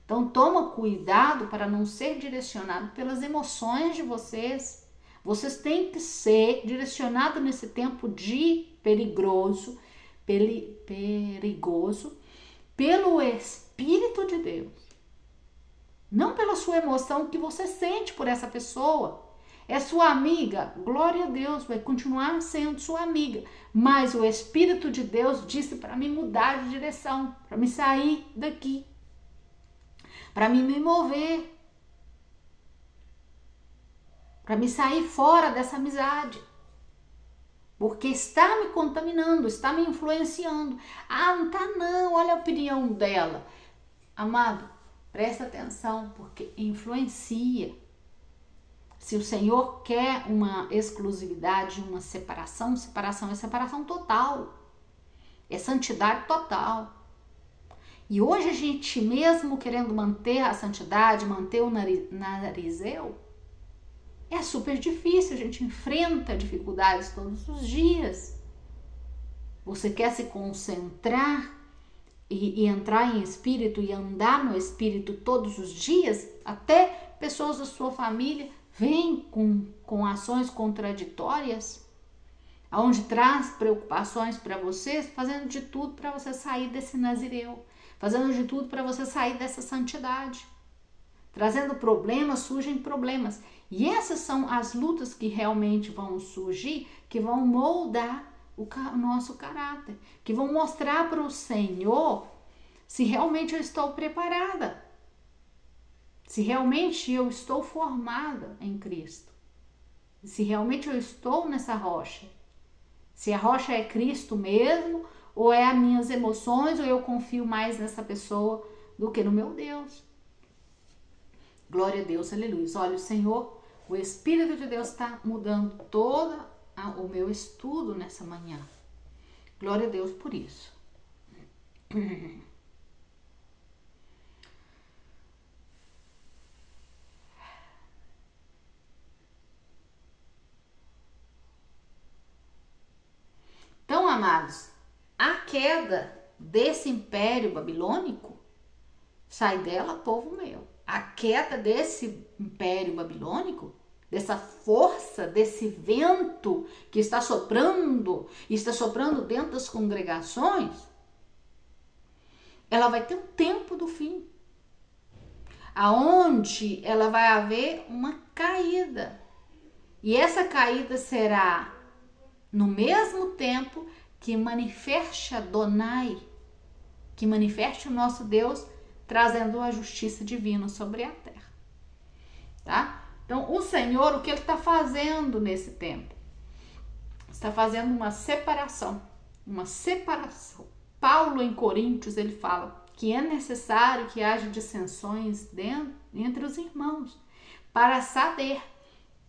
Então toma cuidado para não ser direcionado pelas emoções de vocês. Vocês têm que ser direcionados nesse tempo de perigoso pelo Espírito de Deus. Não pela sua emoção que você sente por essa pessoa. É sua amiga, glória a Deus, vai continuar sendo sua amiga. Mas o Espírito de Deus disse para mim mudar de direção, para me sair daqui, para mim me mover, para me sair fora dessa amizade. Porque está me contaminando, está me influenciando. Não tá não, olha a opinião dela. Amado, presta atenção, porque influencia. Se o Senhor quer uma exclusividade, uma separação, separação é separação total. É santidade total. E hoje a gente mesmo querendo manter a santidade, manter o narizeu, é super difícil, a gente enfrenta dificuldades todos os dias. Você quer se concentrar e entrar em espírito e andar no espírito todos os dias, até pessoas da sua família vêm com ações contraditórias, onde traz preocupações para você, fazendo de tudo para você sair desse nazireu, fazendo de tudo para você sair dessa santidade. Trazendo problemas, surgem problemas. E essas são as lutas que realmente vão surgir, que vão moldar o nosso caráter, que vão mostrar para o Senhor se realmente eu estou preparada, se realmente eu estou formada em Cristo, se realmente eu estou nessa rocha, se a rocha é Cristo mesmo, ou é as minhas emoções, ou eu confio mais nessa pessoa do que no meu Deus. Glória a Deus, aleluia. Olha, o Senhor, o Espírito de Deus está mudando todo o meu estudo nessa manhã. Glória a Deus por isso. Então, amados, a queda desse império babilônico, sai dela, povo meu. A queda desse império babilônico, dessa força, desse vento que está soprando dentro das congregações, ela vai ter um tempo do fim, aonde ela vai haver uma caída. E essa caída será no mesmo tempo que manifeste Adonai, que manifeste o nosso Deus, trazendo a justiça divina sobre a terra. Tá? Então, o Senhor, o que Ele está fazendo nesse tempo? Está fazendo uma separação. Uma separação. Paulo, em Coríntios, ele fala que é necessário que haja dissensões entre os irmãos, para saber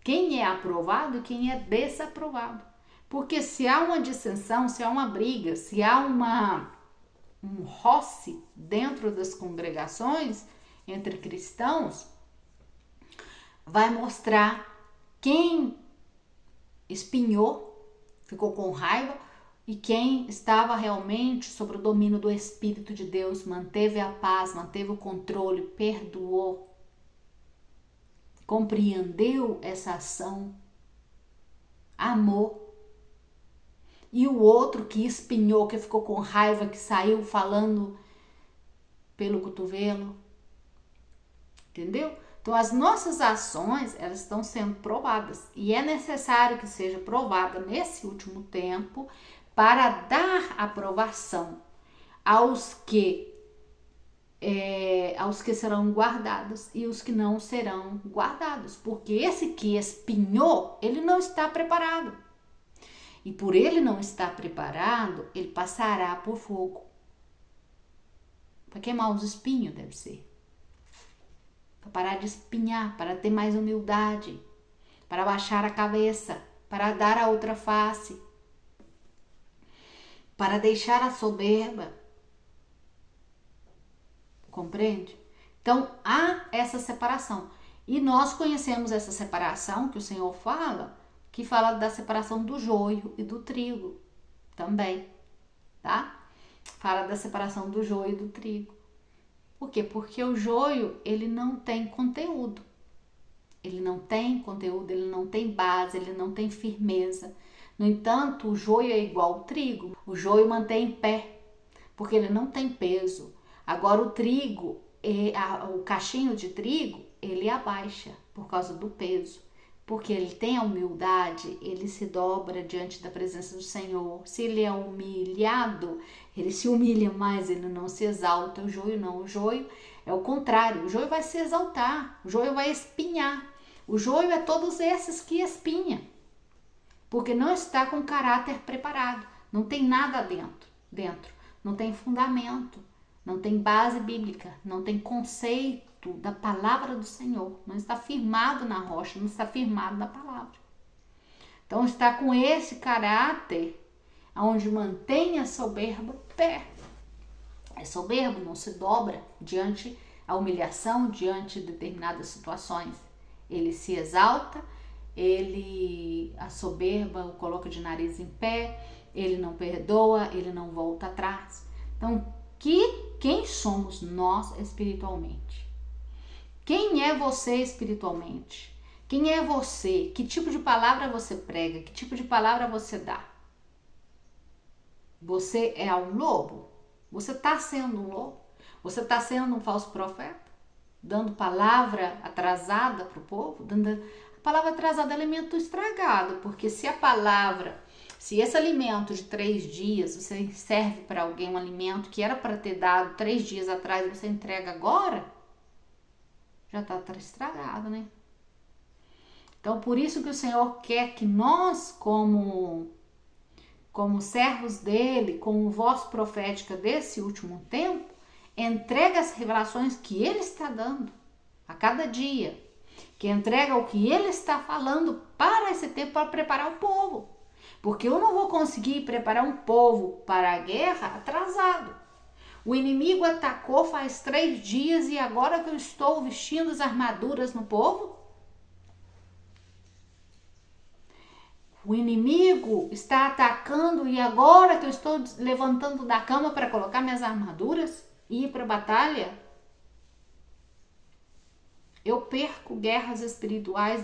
quem é aprovado e quem é desaprovado. Porque se há uma dissensão, se há uma briga, se há um roce dentro das congregações entre cristãos, vai mostrar quem espinhou, ficou com raiva, e quem estava realmente sob o domínio do Espírito de Deus, manteve a paz, manteve o controle, perdoou, compreendeu essa ação, amou. E o outro que espinhou, que ficou com raiva, que saiu falando pelo cotovelo. Entendeu? Então, as nossas ações, elas estão sendo provadas. E é necessário que seja provada nesse último tempo para dar aprovação aos que serão guardados e os que não serão guardados. Porque esse que espinhou, ele não está preparado. E por ele não estar preparado, ele passará por fogo. Para queimar os espinhos, deve ser. Para parar de espinhar, para ter mais humildade, para baixar a cabeça, para dar a outra face, para deixar a soberba. Compreende? Então, há essa separação. E nós conhecemos essa separação que o Senhor fala, que fala da separação do joio e do trigo também, tá? Fala da separação do joio e do trigo. Por quê? Porque o joio, ele não tem conteúdo. Ele não tem conteúdo, ele não tem base, ele não tem firmeza. No entanto, o joio é igual ao trigo. O joio mantém em pé, porque ele não tem peso. Agora, o trigo, o cachinho de trigo, ele abaixa por causa do peso. Porque ele tem a humildade, ele se dobra diante da presença do Senhor. Se ele é humilhado, ele se humilha mais, ele não se exalta. O joio não, o joio é o contrário. O joio vai se exaltar, o joio vai espinhar. O joio é todos esses que espinham, porque não está com caráter preparado, não tem nada dentro, não tem fundamento, não tem base bíblica, não tem conceito da palavra do Senhor, não está firmado na rocha, não está firmado na palavra. Então está com esse caráter onde mantém a soberba pé. É soberbo, não se dobra diante a humilhação, diante de determinadas situações. Ele se exalta, a soberba o coloca de nariz em pé, ele não perdoa, ele não volta atrás. Então, quem somos nós espiritualmente? Quem é você espiritualmente? Quem é você? Que tipo de palavra você prega? Que tipo de palavra você dá? Você é um lobo? Você está sendo um lobo? Você está sendo um falso profeta? Dando palavra atrasada para o povo? A palavra atrasada é alimento estragado, porque se esse alimento de 3 dias, você serve para alguém um alimento que era para ter dado 3 dias atrás e você entrega agora, já está estragado, né? Então, por isso que o Senhor quer que nós, como servos dele, como voz profética desse último tempo, entregue as revelações que ele está dando a cada dia, que entrega o que ele está falando para esse tempo, para preparar o povo. Porque eu não vou conseguir preparar um povo para a guerra atrasado. O inimigo atacou faz 3 dias e agora que eu estou vestindo as armaduras no povo? O inimigo está atacando e agora que eu estou levantando da cama para colocar minhas armaduras e ir para a batalha? Eu perco guerras espirituais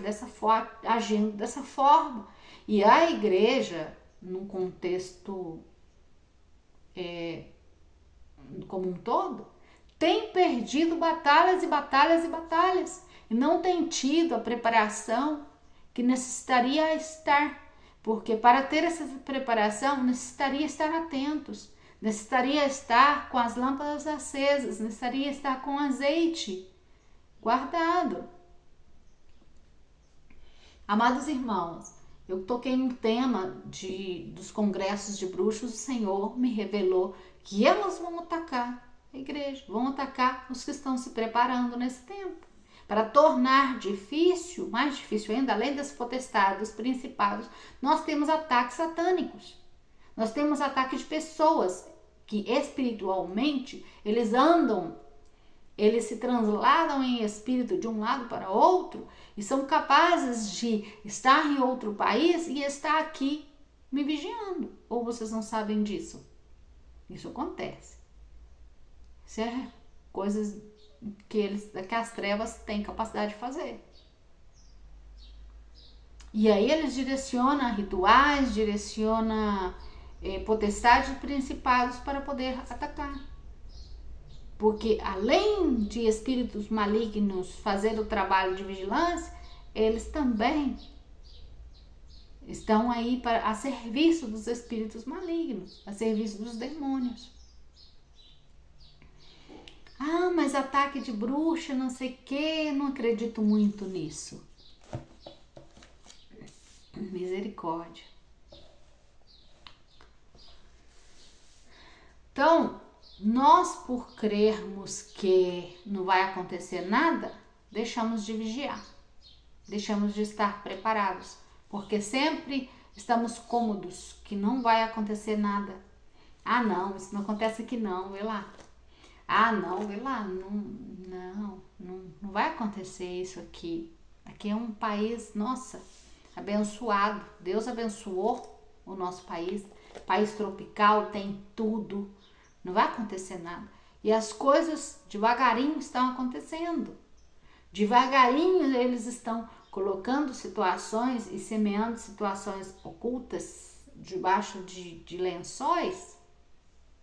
agindo dessa forma. E a igreja, num contexto como um todo, tem perdido batalhas e batalhas e batalhas. E não tem tido a preparação que necessitaria estar. Porque para ter essa preparação, necessitaria estar atentos. Necessitaria estar com as lâmpadas acesas. Necessitaria estar com azeite guardado. Amados irmãos, eu toquei um tema dos congressos de bruxos, o Senhor me revelou que elas vão atacar a igreja, vão atacar os que estão se preparando nesse tempo, para tornar difícil, mais difícil ainda, além das potestades, dos principados, nós temos ataques satânicos, nós temos ataques de pessoas que espiritualmente, eles se transladam em espírito de um lado para outro e são capazes de estar em outro país e estar aqui me vigiando. Ou vocês não sabem disso? Isso acontece. Isso é coisas que as trevas têm capacidade de fazer. E aí eles direcionam rituais, direcionam potestades e principados para poder atacar. Porque além de espíritos malignos fazer o trabalho de vigilância, eles também estão aí a serviço dos espíritos malignos, a serviço dos demônios. Ah, mas ataque de bruxa, não sei o quê, não acredito muito nisso. Misericórdia. Então, nós, por crermos que não vai acontecer nada, deixamos de vigiar, deixamos de estar preparados, porque sempre estamos cômodos que não vai acontecer nada. Ah, não, isso não acontece aqui não, vê lá. Ah, não, vê lá, não vai acontecer isso aqui. Aqui é um país, nossa, abençoado. Deus abençoou o nosso país, país tropical, tem tudo. Não vai acontecer nada. E as coisas devagarinho estão acontecendo. Devagarinho eles estão colocando situações e semeando situações ocultas debaixo de lençóis,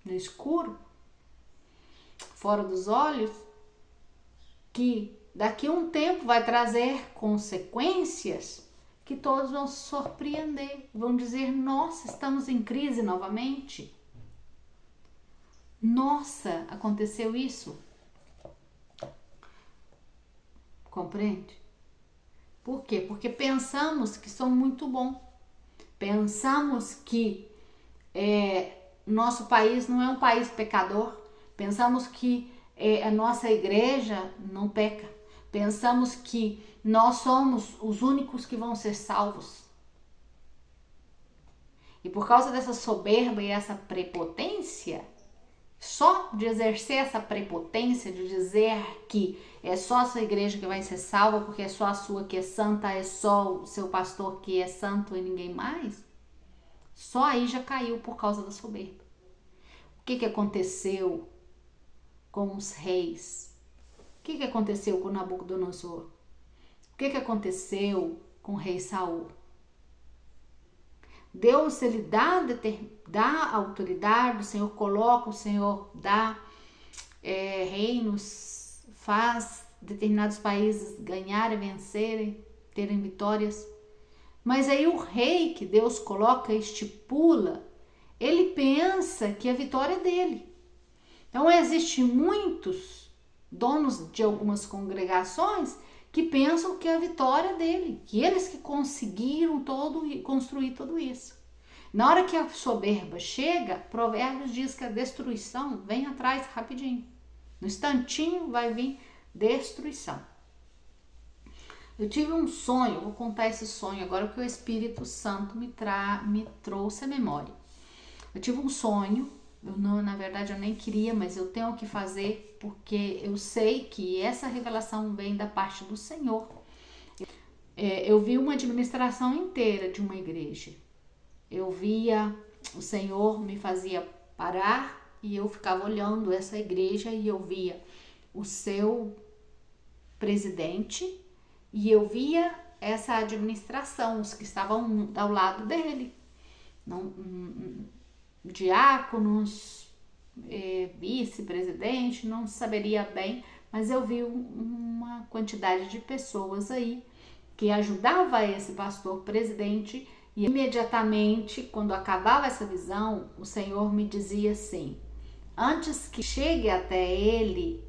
no escuro, fora dos olhos, que daqui a um tempo vai trazer consequências que todos vão se surpreender. Vão dizer, nossa, estamos em crise novamente. Nossa, aconteceu isso. Compreende? Por quê? Porque pensamos que somos muito bom. Pensamos que nosso país não é um país pecador. Pensamos que a nossa igreja não peca. Pensamos que nós somos os únicos que vão ser salvos. E por causa dessa soberba e essa prepotência, só de exercer essa prepotência, de dizer que é só a sua igreja que vai ser salva, porque é só a sua que é santa, é só o seu pastor que é santo e ninguém mais, só aí já caiu por causa da soberba. O que aconteceu com os reis? O que aconteceu com Nabucodonosor? O que aconteceu com o rei Saul? Deus, ele dá autoridade, o Senhor coloca, o Senhor dá reinos, faz determinados países ganharem, vencerem, terem vitórias. Mas aí o rei que Deus coloca, estipula, ele pensa que a vitória é dele. Então existem muitos donos de algumas congregações que pensam que a vitória é dele, que eles que conseguiram construir tudo isso. Na hora que a soberba chega, Provérbios diz que a destruição vem atrás rapidinho. No instantinho vai vir destruição. Eu tive um sonho, vou contar esse sonho agora porque o Espírito Santo me trouxe a memória. Eu tive um sonho, na verdade eu nem queria, mas eu tenho que fazer porque eu sei que essa revelação vem da parte do Senhor. Eu vi uma administração inteira de uma igreja. Eu via, o Senhor me fazia parar e eu ficava olhando essa igreja e eu via o seu presidente e eu via essa administração, os que estavam ao lado dele, diáconos, vice-presidente, não saberia bem, mas eu vi uma quantidade de pessoas aí que ajudava esse pastor presidente e imediatamente, quando acabava essa visão, o Senhor me dizia assim: antes que chegue até ele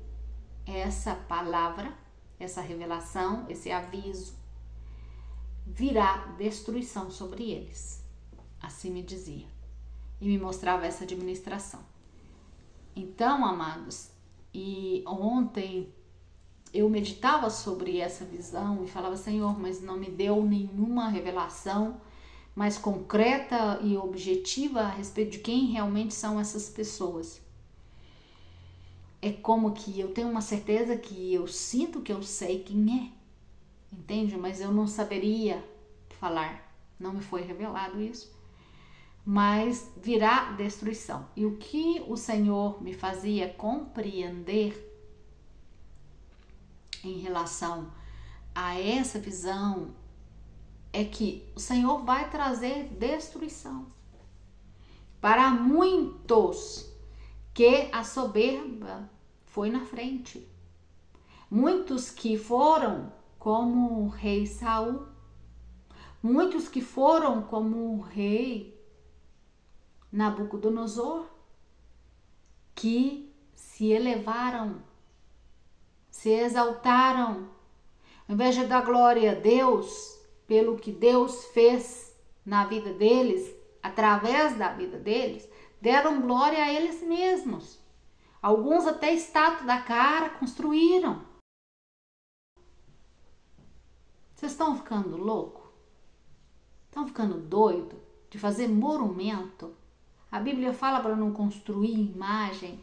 essa palavra, essa revelação, esse aviso, virá destruição sobre eles. Assim me dizia. E me mostrava essa administração. Então, amados, e ontem eu meditava sobre essa visão e falava: Senhor, mas não me deu nenhuma revelação mais concreta e objetiva a respeito de quem realmente são essas pessoas. É como que eu tenho uma certeza que eu sinto que eu sei quem é, entende? Mas eu não saberia falar, não me foi revelado isso, mas virá destruição. E o que o Senhor me fazia compreender em relação a essa visão é que o Senhor vai trazer destruição para muitos que a soberba foi na frente. Muitos que foram como o rei Saul, muitos que foram como o rei Nabucodonosor, que se elevaram, se exaltaram, ao invés de dar glória a Deus pelo que Deus fez na vida deles, através da vida deles, deram glória a eles mesmos. Alguns até estátua da cara construíram. Vocês estão ficando louco? Estão ficando doido de fazer monumento? A Bíblia fala para não construir imagem.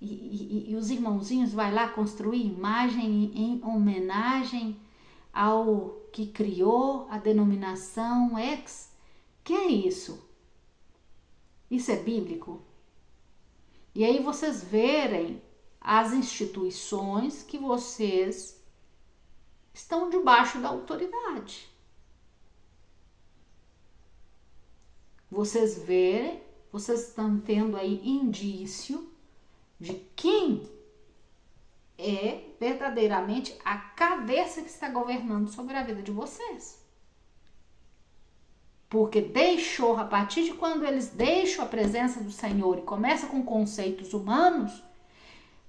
E os irmãozinhos vai lá construir imagem em homenagem ao que criou a denominação X. Que é isso? Isso é bíblico? E aí vocês verem as instituições que vocês estão debaixo da autoridade. Vocês verem, vocês estão tendo aí indício de quem é verdadeiramente a cabeça que está governando sobre a vida de vocês. Porque a partir de quando eles deixam a presença do Senhor e começa com conceitos humanos,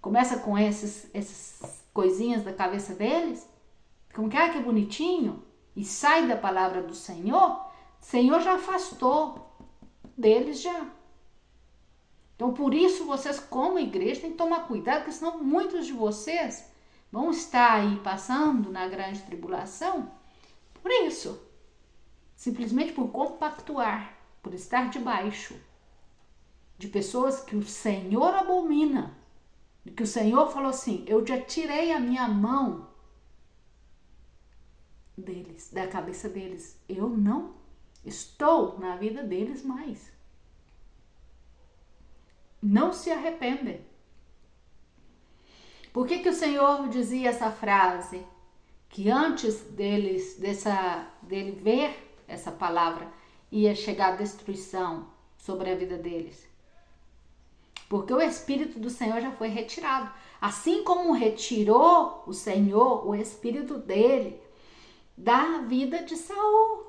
começa com essas coisinhas da cabeça deles, como que bonitinho, e sai da palavra do Senhor, o Senhor já afastou deles já. Então, por isso, vocês como igreja têm que tomar cuidado, porque senão muitos de vocês vão estar aí passando na grande tribulação por isso. Simplesmente por compactuar, por estar debaixo de pessoas que o Senhor abomina, e que o Senhor falou assim: eu já tirei a minha mão deles, da cabeça deles. Eu não estou na vida deles mais. Não se arrependem. Por que o Senhor dizia essa frase? Que antes dele ver essa palavra, ia chegar a destruição sobre a vida deles. Porque o Espírito do Senhor já foi retirado. Assim como retirou o Senhor, o Espírito dele, da vida de Saul.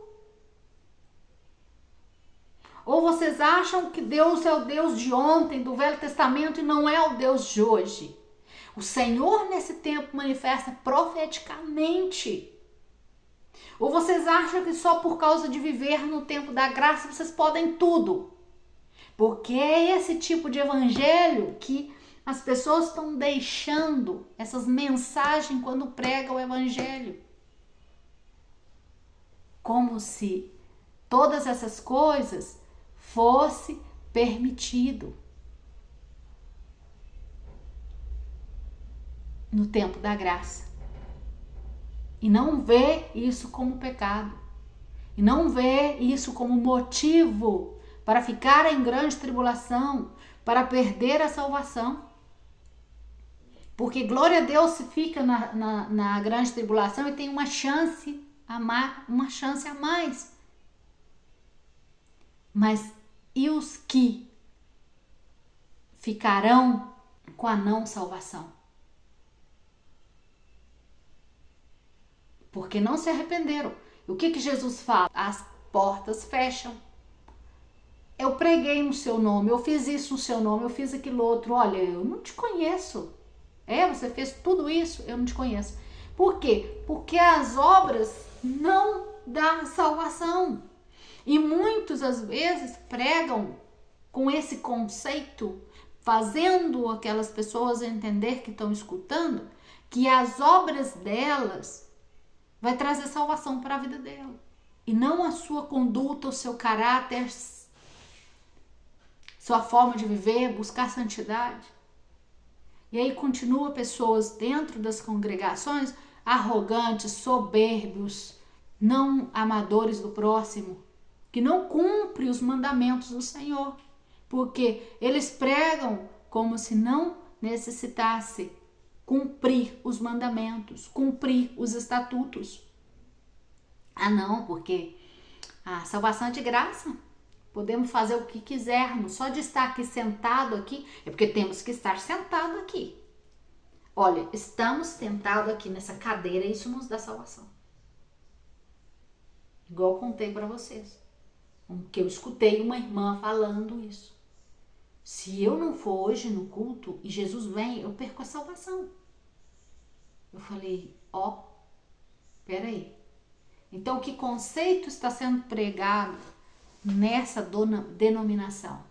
Ou vocês acham que Deus é o Deus de ontem, do Velho Testamento, e não é o Deus de hoje? O Senhor nesse tempo manifesta profeticamente. Ou vocês acham que só por causa de viver no tempo da graça vocês podem tudo? Porque é esse tipo de evangelho que as pessoas estão deixando, essas mensagens quando pregam o evangelho. como se todas essas coisas fosse permitido no tempo da graça. E não vê isso como pecado. E não vê isso como motivo para ficar em grande tribulação, para perder a salvação. Porque glória a Deus se fica na grande tribulação e tem uma chance a mais. Mas e os que ficarão com a não salvação? Porque não se arrependeram. O que Jesus fala? As portas fecham. Eu preguei no seu nome, eu fiz isso no seu nome, eu fiz aquilo outro. Olha, eu não te conheço. Você fez tudo isso, eu não te conheço. Por quê? Porque as obras não dão salvação. E muitos, às vezes, pregam com esse conceito, fazendo aquelas pessoas entender que estão escutando, que as obras delas vai trazer salvação para a vida dela. E não a sua conduta, o seu caráter, sua forma de viver, buscar santidade. E aí continua pessoas dentro das congregações arrogantes, soberbios, não amadores do próximo, que não cumprem os mandamentos do Senhor, porque eles pregam como se não necessitasse cumprir os mandamentos, cumprir os estatutos. Não, porque a salvação é de graça. Podemos fazer o que quisermos. Só de estar aqui sentado aqui, é porque temos que estar sentado aqui. Olha, estamos sentados aqui nessa cadeira, isso nos dá salvação. Igual eu contei para vocês, que eu escutei uma irmã falando isso. Se eu não for hoje no culto e Jesus vem, eu perco a salvação. Eu falei, peraí. Então, que conceito está sendo pregado nessa denominação?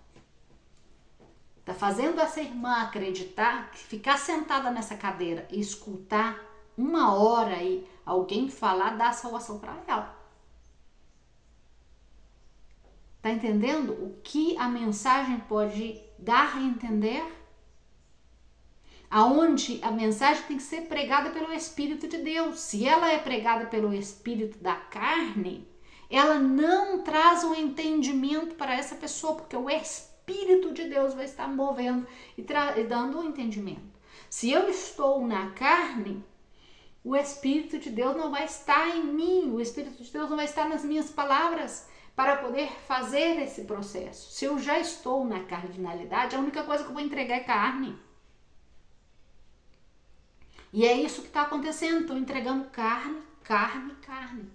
Está fazendo essa irmã acreditar que ficar sentada nessa cadeira e escutar 1 hora aí alguém falar dá salvação para ela. Tá entendendo o que a mensagem pode dar a entender? Aonde a mensagem tem que ser pregada pelo Espírito de Deus. Se ela é pregada pelo Espírito da carne, ela não traz um entendimento para essa pessoa, porque o Espírito de Deus vai estar movendo e dando um entendimento. Se eu estou na carne, o Espírito de Deus não vai estar em mim, o Espírito de Deus não vai estar nas minhas palavras para poder fazer esse processo. Se eu já estou na carnalidade, a única coisa que eu vou entregar é carne. E é isso que está acontecendo, estou entregando carne.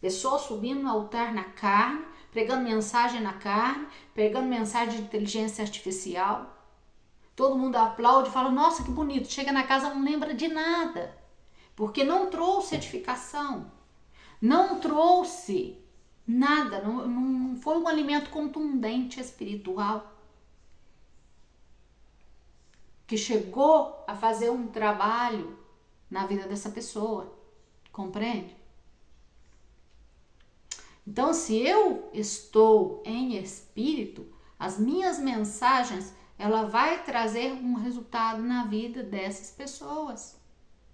Pessoas subindo no altar na carne, pregando mensagem na carne, pregando mensagem de inteligência artificial. Todo mundo aplaude e fala, nossa, que bonito. Chega na casa, não lembra de nada. Porque não trouxe edificação. Não trouxe nada. Não foi um alimento contundente espiritual. Que chegou a fazer um trabalho na vida dessa pessoa. Compreende? Então, se eu estou em espírito, as minhas mensagens, ela vai trazer um resultado na vida dessas pessoas.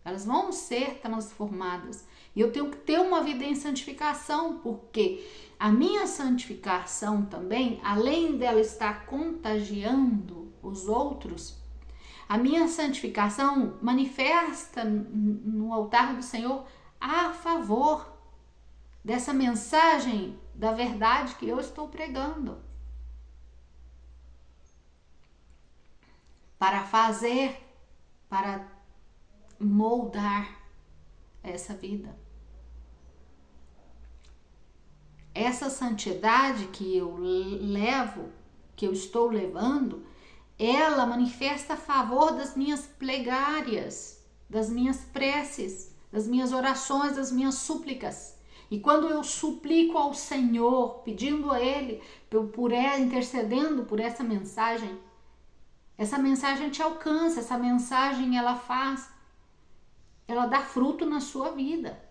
Elas vão ser transformadas. E eu tenho que ter uma vida em santificação, porque a minha santificação também, além dela estar contagiando os outros, a minha santificação manifesta no altar do Senhor a favor dessa mensagem da verdade que eu estou pregando. Para moldar essa vida. Essa santidade que eu levo, que eu estou levando, ela manifesta a favor das minhas plegarias, das minhas preces, das minhas orações, das minhas súplicas. E quando eu suplico ao Senhor, pedindo a Ele, intercedendo por essa mensagem te alcança, essa mensagem ela dá fruto na sua vida.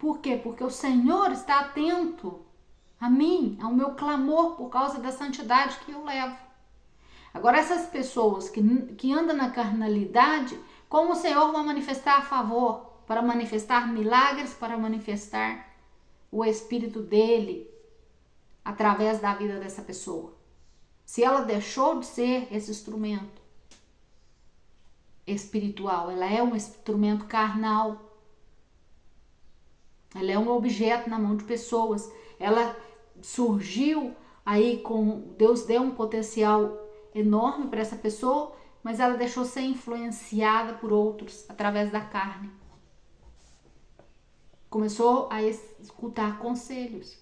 Por quê? Porque o Senhor está atento a mim, ao meu clamor por causa da santidade que eu levo. Agora, essas pessoas que andam na carnalidade, como o Senhor vai manifestar a favor? Para manifestar milagres, para manifestar o Espírito dele através da vida dessa pessoa. Se ela deixou de ser esse instrumento espiritual, ela é um instrumento carnal. Ela é um objeto na mão de pessoas. Ela surgiu aí com... Deus deu um potencial enorme para essa pessoa, mas ela deixou ser influenciada por outros através da carne. Começou a escutar conselhos.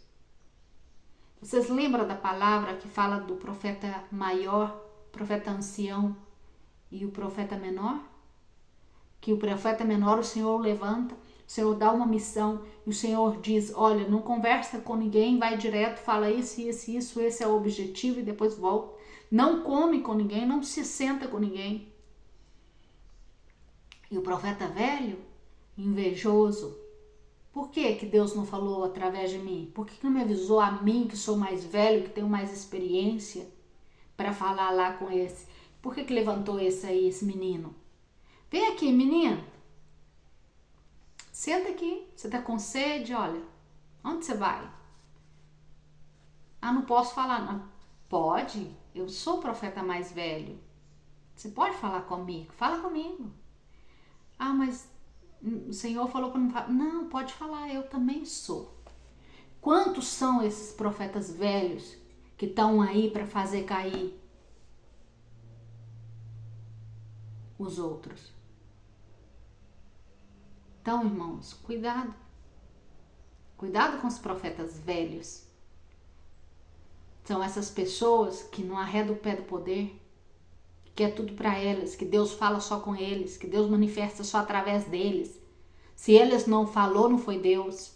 Vocês lembram da palavra que fala do profeta maior, profeta ancião e o profeta menor? Que o profeta menor o Senhor levanta, o Senhor dá uma missão e o Senhor diz, olha, não conversa com ninguém, vai direto, fala isso, esse é o objetivo e depois volta. Não come com ninguém, não se senta com ninguém. E o profeta velho, invejoso, por que Deus não falou através de mim? Por que não me avisou a mim, que sou mais velho, que tenho mais experiência, para falar lá com esse? Por que levantou esse menino? Vem aqui, menino. Senta aqui. Você tá com sede? Olha, onde você vai? Ah, não posso falar, não. Pode? Eu sou o profeta mais velho. Você pode falar comigo? Fala comigo. Ah, mas o Senhor falou para não falar. Não, pode falar, eu também sou. Quantos são esses profetas velhos que estão aí para fazer cair os outros? Então, irmãos, cuidado. Cuidado com os profetas velhos. São essas pessoas que não arredam o pé do poder, que é tudo para elas, que Deus fala só com eles, que Deus manifesta só através deles. Se eles não falou, não foi Deus.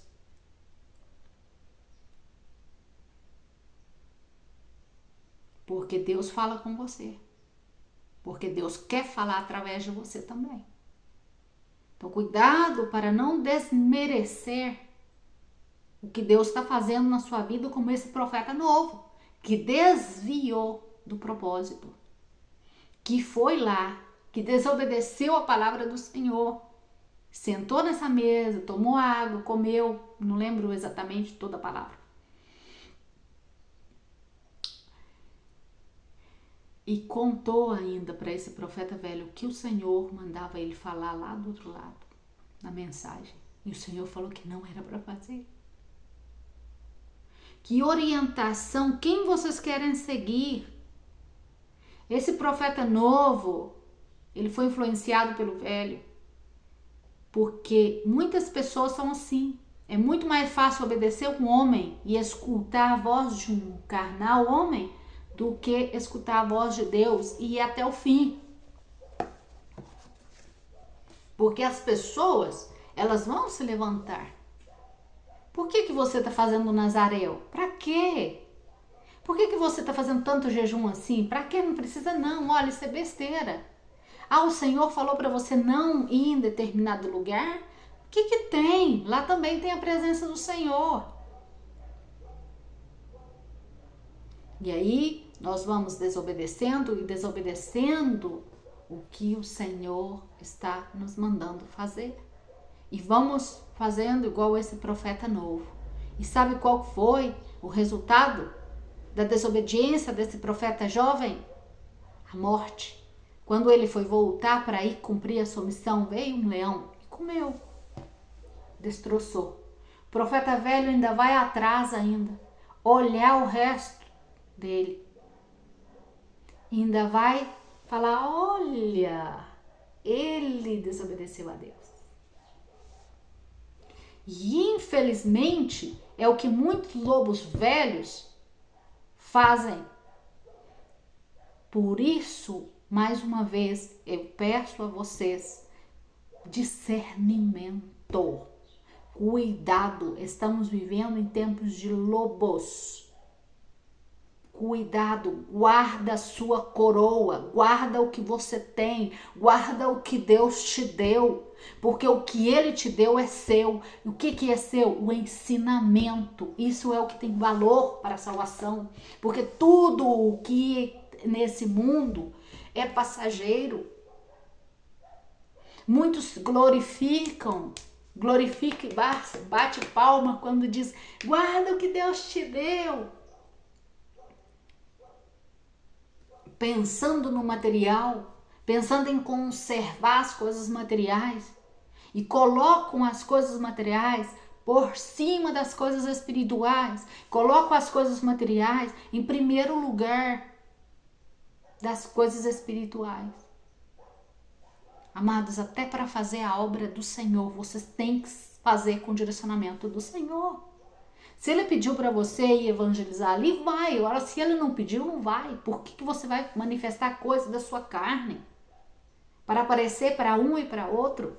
Porque Deus fala com você. Porque Deus quer falar através de você também. Então, cuidado para não desmerecer o que Deus está fazendo na sua vida, como esse profeta novo, que desviou do propósito, que foi lá, que desobedeceu a palavra do Senhor, sentou nessa mesa, tomou água, comeu, não lembro exatamente toda a palavra. E contou ainda para esse profeta velho que o Senhor mandava ele falar lá do outro lado, na mensagem. E o Senhor falou que não era para fazer. Que orientação, quem vocês querem seguir? Esse profeta novo, ele foi influenciado pelo velho. Porque muitas pessoas são assim. É muito mais fácil obedecer um homem e escutar a voz de um carnal homem do que escutar a voz de Deus e ir até o fim. Porque as pessoas, elas vão se levantar. Por que você está fazendo o Nazareu? Para quê? Por que você está fazendo tanto jejum assim? Para quê? Não precisa não. Olha, isso é besteira. Ah, o Senhor falou para você não ir em determinado lugar? O que tem? Lá também tem a presença do Senhor. E aí, nós vamos desobedecendo e desobedecendo o que o Senhor está nos mandando fazer. E vamos fazendo igual esse profeta novo. E sabe qual foi o resultado da desobediência desse profeta jovem? A morte. Quando ele foi voltar para ir cumprir a sua missão, veio um leão e comeu. Destroçou. O profeta velho ainda vai atrás ainda, olhar o resto dele. Ainda vai falar, olha, ele desobedeceu a Deus. E infelizmente é o que muitos lobos velhos fazem. Por isso, mais uma vez, eu peço a vocês discernimento. Cuidado, estamos vivendo em tempos de lobos. cuidado, guarda a sua coroa, guarda o que você tem, guarda o que Deus te deu, porque o que Ele te deu é seu. O que é seu? O ensinamento. Isso é o que tem valor para a salvação, porque tudo o que nesse mundo é passageiro. Muitos glorificam, bate palma quando diz, guarda o que Deus te deu. Pensando no material, pensando em conservar as coisas materiais e colocam as coisas materiais por cima das coisas espirituais, colocam as coisas materiais em primeiro lugar das coisas espirituais. Amados, até para fazer a obra do Senhor, vocês têm que fazer com o direcionamento do Senhor. Se Ele pediu para você ir evangelizar ali, vai. Agora, se Ele não pediu, não vai. Por que você vai manifestar coisas da sua carne? Para aparecer para um e para outro?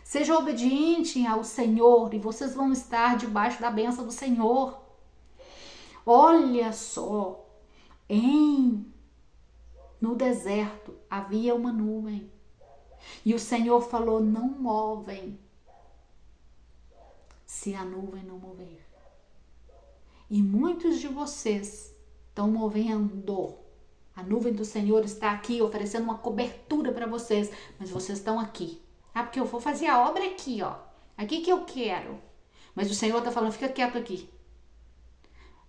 Seja obediente ao Senhor e vocês vão estar debaixo da bênção do Senhor. Olha só, no deserto havia uma nuvem. E o Senhor falou, não movem se a nuvem não mover. E muitos de vocês estão movendo. A nuvem do Senhor está aqui oferecendo uma cobertura para vocês. Mas vocês estão aqui. Ah, porque eu vou fazer a obra aqui, ó. Aqui que eu quero. Mas o Senhor está falando, fica quieto aqui.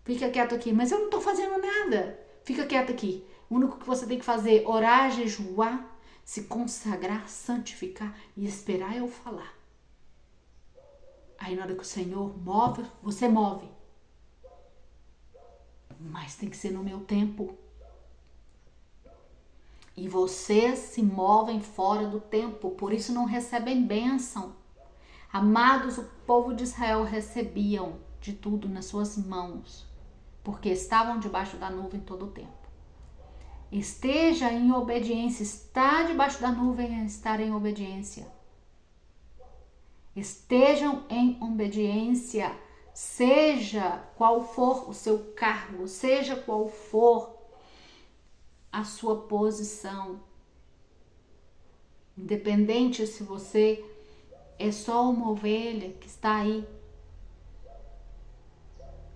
Fica quieto aqui. Mas eu não estou fazendo nada. Fica quieto aqui. O único que você tem que fazer é orar, jejuar, se consagrar, santificar e esperar eu falar. Aí na hora que o Senhor move, você move. Mas tem que ser no meu tempo. E vocês se movem fora do tempo, por isso não recebem bênção. Amados, o povo de Israel recebiam de tudo nas suas mãos, porque estavam debaixo da nuvem todo o tempo. Esteja em obediência, estar debaixo da nuvem é estar em obediência. Estejam em obediência. Seja qual for o seu cargo, seja qual for a sua posição, independente se você é só uma ovelha que está aí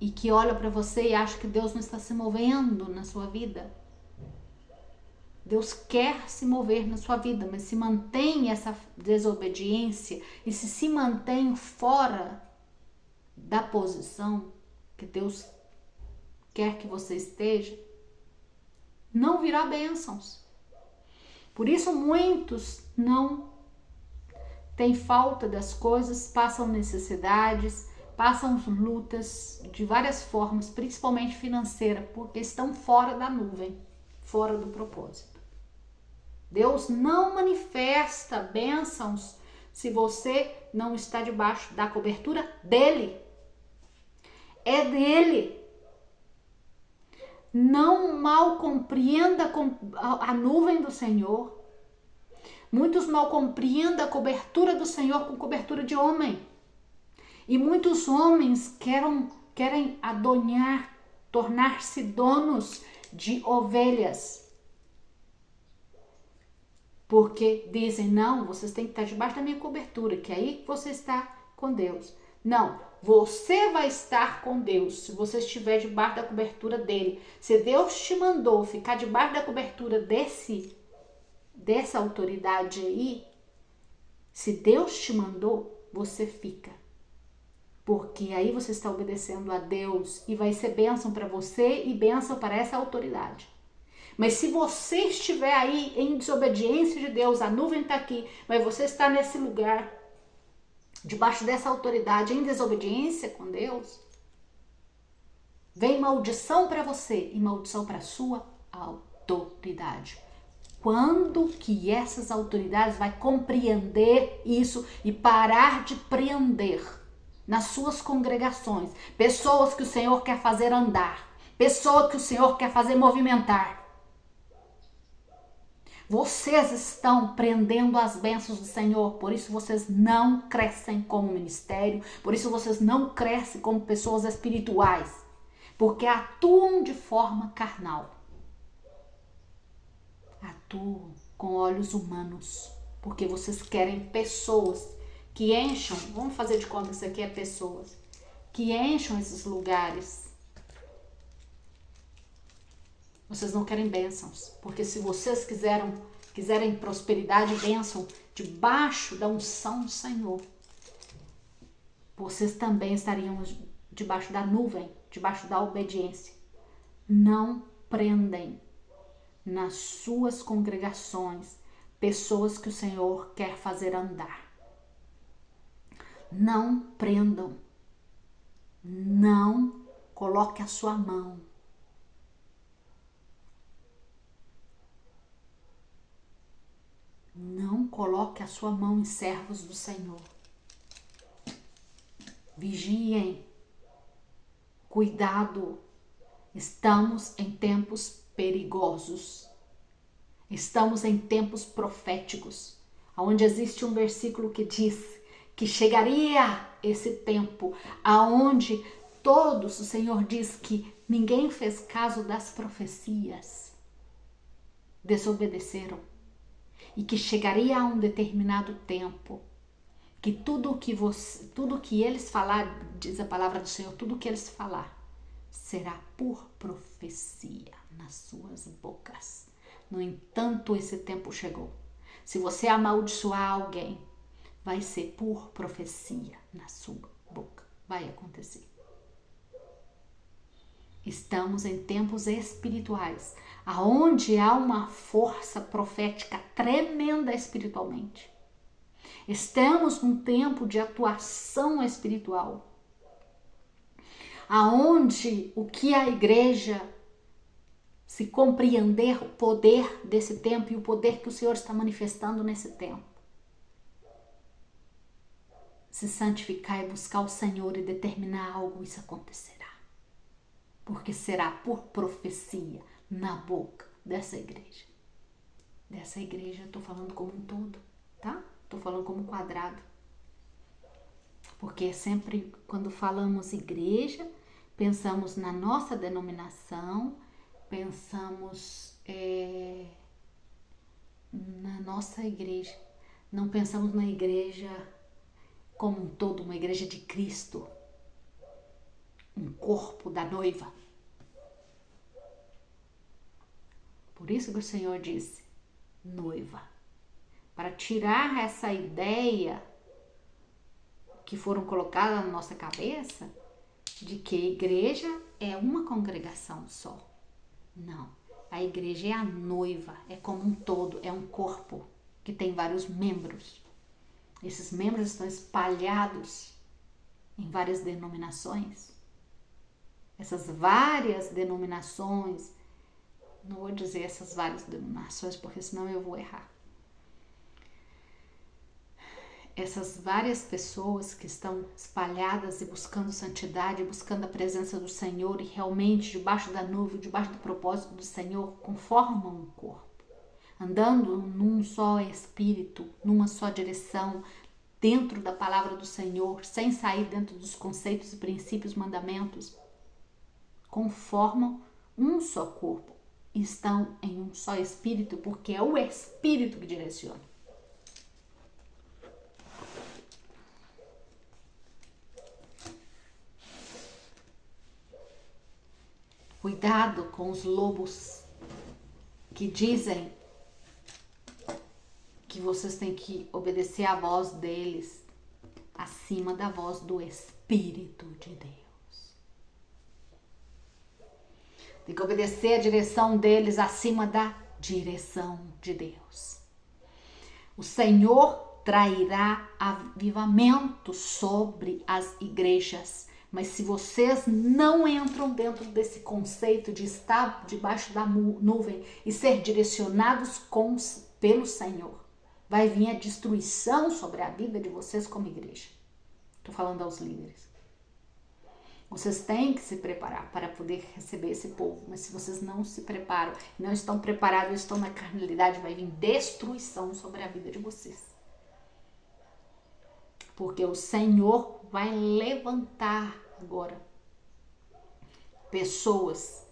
e que olha para você e acha que Deus não está se movendo na sua vida. Deus quer se mover na sua vida, mas se mantém essa desobediência e se mantém fora da posição que Deus quer que você esteja, não virá bênçãos. Por isso muitos não têm falta das coisas, passam necessidades, passam lutas de várias formas, principalmente financeira, porque estão fora da nuvem, fora do propósito. Deus não manifesta bênçãos se você não está debaixo da cobertura dele. É dele. Não mal compreenda a nuvem do Senhor. Muitos mal compreendem a cobertura do Senhor com cobertura de homem. E muitos homens querem adonhar, tornar-se donos de ovelhas. Porque dizem, não, vocês têm que estar debaixo da minha cobertura, que aí você está com Deus. Não, você vai estar com Deus se você estiver debaixo da cobertura dele. Se Deus te mandou ficar debaixo da cobertura dessa autoridade aí, se Deus te mandou, você fica. Porque aí você está obedecendo a Deus e vai ser bênção para você e bênção para essa autoridade. Mas se você estiver aí em desobediência de Deus, a nuvem está aqui, mas você está nesse lugar, debaixo dessa autoridade, em desobediência com Deus, vem maldição para você e maldição para a sua autoridade. Quando que essas autoridades vai compreender isso e parar de prender nas suas congregações pessoas que o Senhor quer fazer andar, pessoas que o Senhor quer fazer movimentar? Vocês estão prendendo as bênçãos do Senhor, por isso vocês não crescem como ministério, por isso vocês não crescem como pessoas espirituais. porque atuam de forma carnal. Atuam com olhos humanos, porque vocês querem pessoas que encham, vamos fazer de conta que isso aqui é pessoas, que encham esses lugares. Vocês não querem bênçãos, porque se vocês quiserem prosperidade e bênção debaixo da unção do Senhor, vocês também estariam debaixo da nuvem, debaixo da obediência. Não prendem nas suas congregações pessoas que o Senhor quer fazer andar. Não prendam. Não coloque a sua mão. Não coloque a sua mão em servos do Senhor. Vigiem. Cuidado. Estamos em tempos perigosos. Estamos em tempos proféticos, onde existe um versículo que diz que chegaria esse tempo aonde todos, o Senhor diz que ninguém fez caso das profecias, desobedeceram, e que chegaria a um determinado tempo que tudo que eles falar, diz a palavra do Senhor, tudo que eles falar será por profecia nas suas bocas. No entanto, esse tempo chegou. Se você amaldiçoar alguém, vai ser por profecia na sua boca. Vai acontecer. Estamos em tempos espirituais, aonde há uma força profética tremenda espiritualmente. Estamos num tempo de atuação espiritual, aonde o que a igreja se compreender o poder desse tempo e o poder que o Senhor está manifestando nesse tempo, se santificar e buscar o Senhor e determinar algo, isso acontecerá. Porque será por profecia na boca dessa igreja. Dessa igreja, eu estou falando como um todo, tá? Estou falando como um quadrado. Porque sempre quando falamos igreja, pensamos na nossa denominação, pensamos na nossa igreja. Não pensamos na igreja como um todo, uma igreja de Cristo, um corpo da noiva. Por isso que o Senhor disse, noiva, para tirar essa ideia que foram colocadas na nossa cabeça de que a igreja é uma congregação só. Não, a igreja é a noiva, é como um todo, é um corpo que tem vários membros. Esses membros estão espalhados em várias denominações. Essas várias denominações, não vou dizer essas várias denominações porque senão eu vou errar. Essas várias pessoas que estão espalhadas e buscando santidade, buscando a presença do Senhor e realmente debaixo da nuvem, debaixo do propósito do Senhor, conformam um corpo, andando num só espírito, numa só direção, dentro da palavra do Senhor, sem sair dentro dos conceitos e princípios, mandamentos, conformam um só corpo e estão em um só espírito, porque é o espírito que direciona. Cuidado com os lobos que dizem que vocês têm que obedecer à voz deles acima da voz do Espírito de Deus. Tem que obedecer a direção deles acima da direção de Deus. O Senhor trairá avivamento sobre as igrejas. Mas se vocês não entram dentro desse conceito de estar debaixo da nuvem e ser direcionados pelo Senhor, vai vir a destruição sobre a vida de vocês como igreja. Estou falando aos líderes. Vocês têm que se preparar para poder receber esse povo. Mas se vocês não se preparam, não estão preparados, estão na carnalidade, vai vir destruição sobre a vida de vocês. Porque o Senhor vai levantar agora pessoas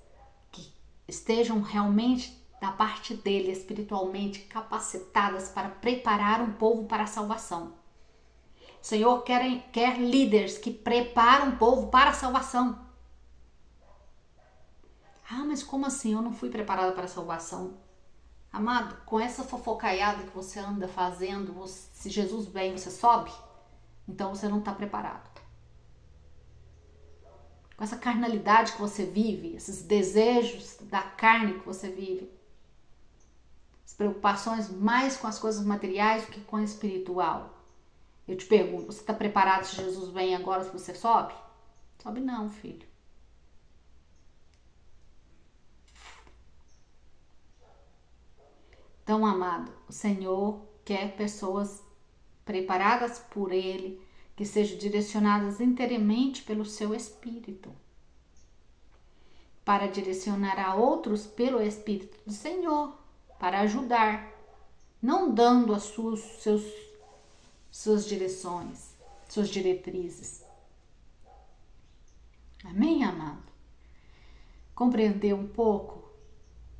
que estejam realmente da parte dele, espiritualmente capacitadas para preparar um povo para a salvação. O Senhor quer líderes que preparam o povo para a salvação. Ah, mas como assim? Eu não fui preparada para a salvação. Amado, com essa fofocaiada que você anda fazendo, se Jesus vem, você sobe? Então você não está preparado. Com essa carnalidade que você vive, esses desejos da carne que você vive, as preocupações mais com as coisas materiais do que com o espiritual. Eu te pergunto, você está preparado se Jesus vem agora, se você sobe? Sobe não, filho. Então, amado, o Senhor quer pessoas preparadas por Ele, que sejam direcionadas inteiramente pelo seu Espírito, para direcionar a outros pelo Espírito do Senhor, para ajudar, não dando as suas direções, suas diretrizes. Amém, amado? Compreender um pouco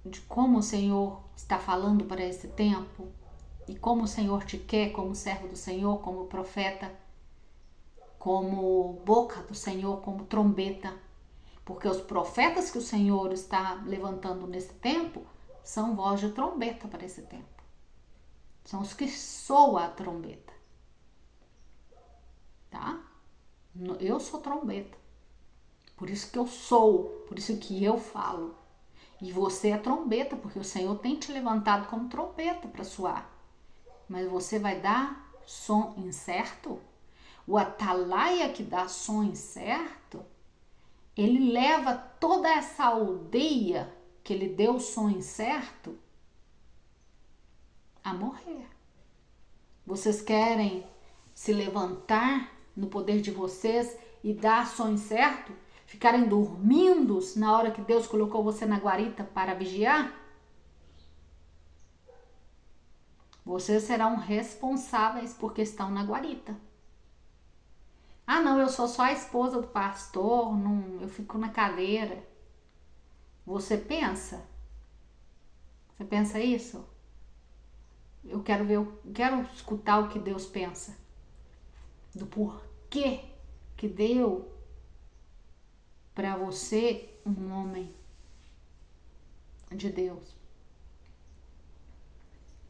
de como o Senhor está falando para esse tempo e como o Senhor te quer como servo do Senhor, como profeta, como boca do Senhor, como trombeta, porque os profetas que o Senhor está levantando nesse tempo são voz de trombeta para esse tempo, são os que soam a trombeta, tá? Eu sou trombeta, por isso que eu sou, por isso que eu falo. E você é trombeta, porque o Senhor tem te levantado como trombeta para soar. Mas você vai dar som incerto? O atalaia que dá som incerto, ele leva toda essa aldeia que ele deu som incerto a morrer. Vocês querem se levantar no poder de vocês e dar som incerto? Ficarem dormindo na hora que Deus colocou você na guarita para vigiar? Vocês serão responsáveis porque estão na guarita. Ah, não, eu sou só a esposa do pastor, não, eu fico na cadeira. Você pensa? Você pensa isso? Eu quero escutar o que Deus pensa. Do porquê que deu para você um homem de Deus.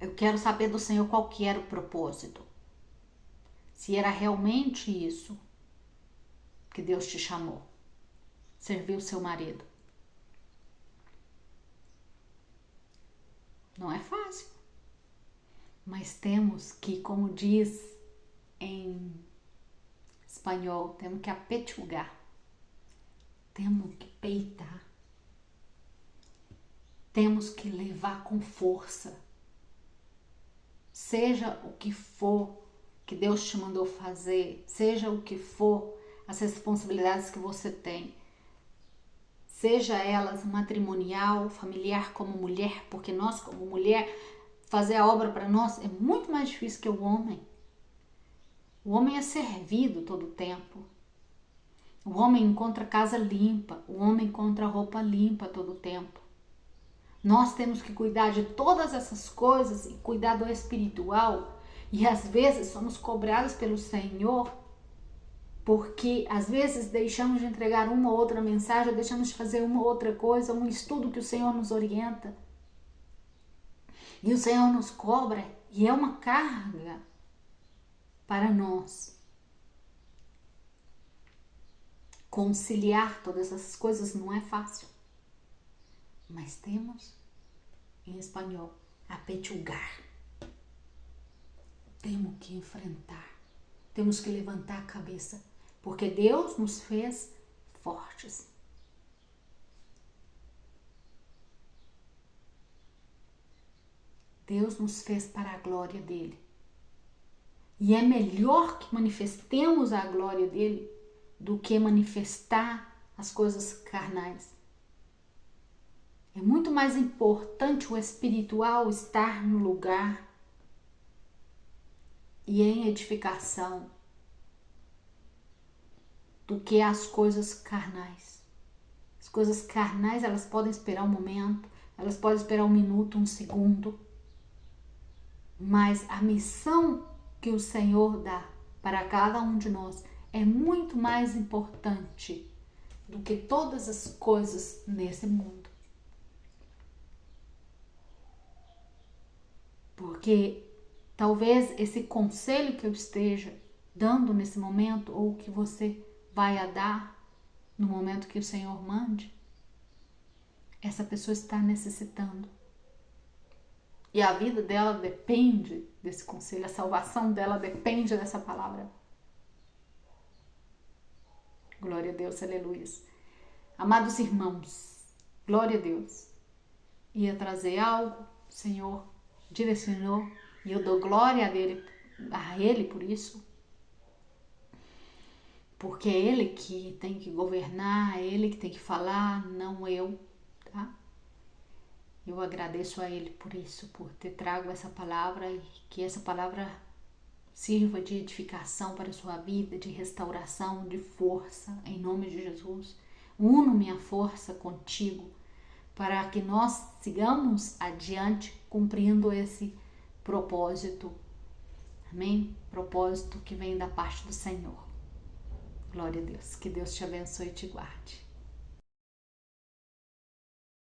Eu quero saber do Senhor qual que era o propósito. Se era realmente isso que Deus te chamou. Servir o seu marido. Não é fácil. Mas temos que, como diz em espanhol, temos que apechugar. Temos que peitar. Temos que levar com força. Seja o que for que Deus te mandou fazer, seja o que for as responsabilidades que você tem, seja elas matrimonial, familiar, como mulher, porque nós como mulher, fazer a obra para nós é muito mais difícil que o homem. O homem é servido todo o tempo. O homem encontra casa limpa, o homem encontra roupa limpa todo o tempo. Nós temos que cuidar de todas essas coisas e cuidar do espiritual. E às vezes somos cobrados pelo Senhor porque às vezes deixamos de entregar uma ou outra mensagem, deixamos de fazer uma ou outra coisa, um estudo que o Senhor nos orienta. E o Senhor nos cobra e é uma carga para nós. Conciliar todas essas coisas não é fácil. Mas temos, em espanhol, apechugar. Temos que enfrentar. Temos que levantar a cabeça. Porque Deus nos fez fortes. Deus nos fez para a glória dele. E é melhor que manifestemos a glória dele do que manifestar as coisas carnais. É muito mais importante o espiritual estar no lugar e em edificação do que as coisas carnais. As coisas carnais, elas podem esperar um momento, elas podem esperar um minuto, um segundo. Mas a missão que o Senhor dá para cada um de nós é muito mais importante do que todas as coisas nesse mundo. Porque talvez esse conselho que eu esteja dando nesse momento, ou que você vai a dar no momento que o Senhor mande, essa pessoa está necessitando. E a vida dela depende desse conselho, a salvação dela depende dessa palavra. Glória a Deus, aleluia. Amados irmãos, glória a Deus. Ia trazer algo, o Senhor direcionou, e eu dou glória a Ele por isso. Porque é Ele que tem que governar, é Ele que tem que falar, não eu, tá? Eu agradeço a Ele por isso, por ter trago essa palavra, e que essa palavra sirva de edificação para a sua vida, de restauração, de força, em nome de Jesus. Uno minha força contigo, para que nós sigamos adiante cumprindo esse propósito. Amém? Propósito que vem da parte do Senhor. Glória a Deus. Que Deus te abençoe e te guarde.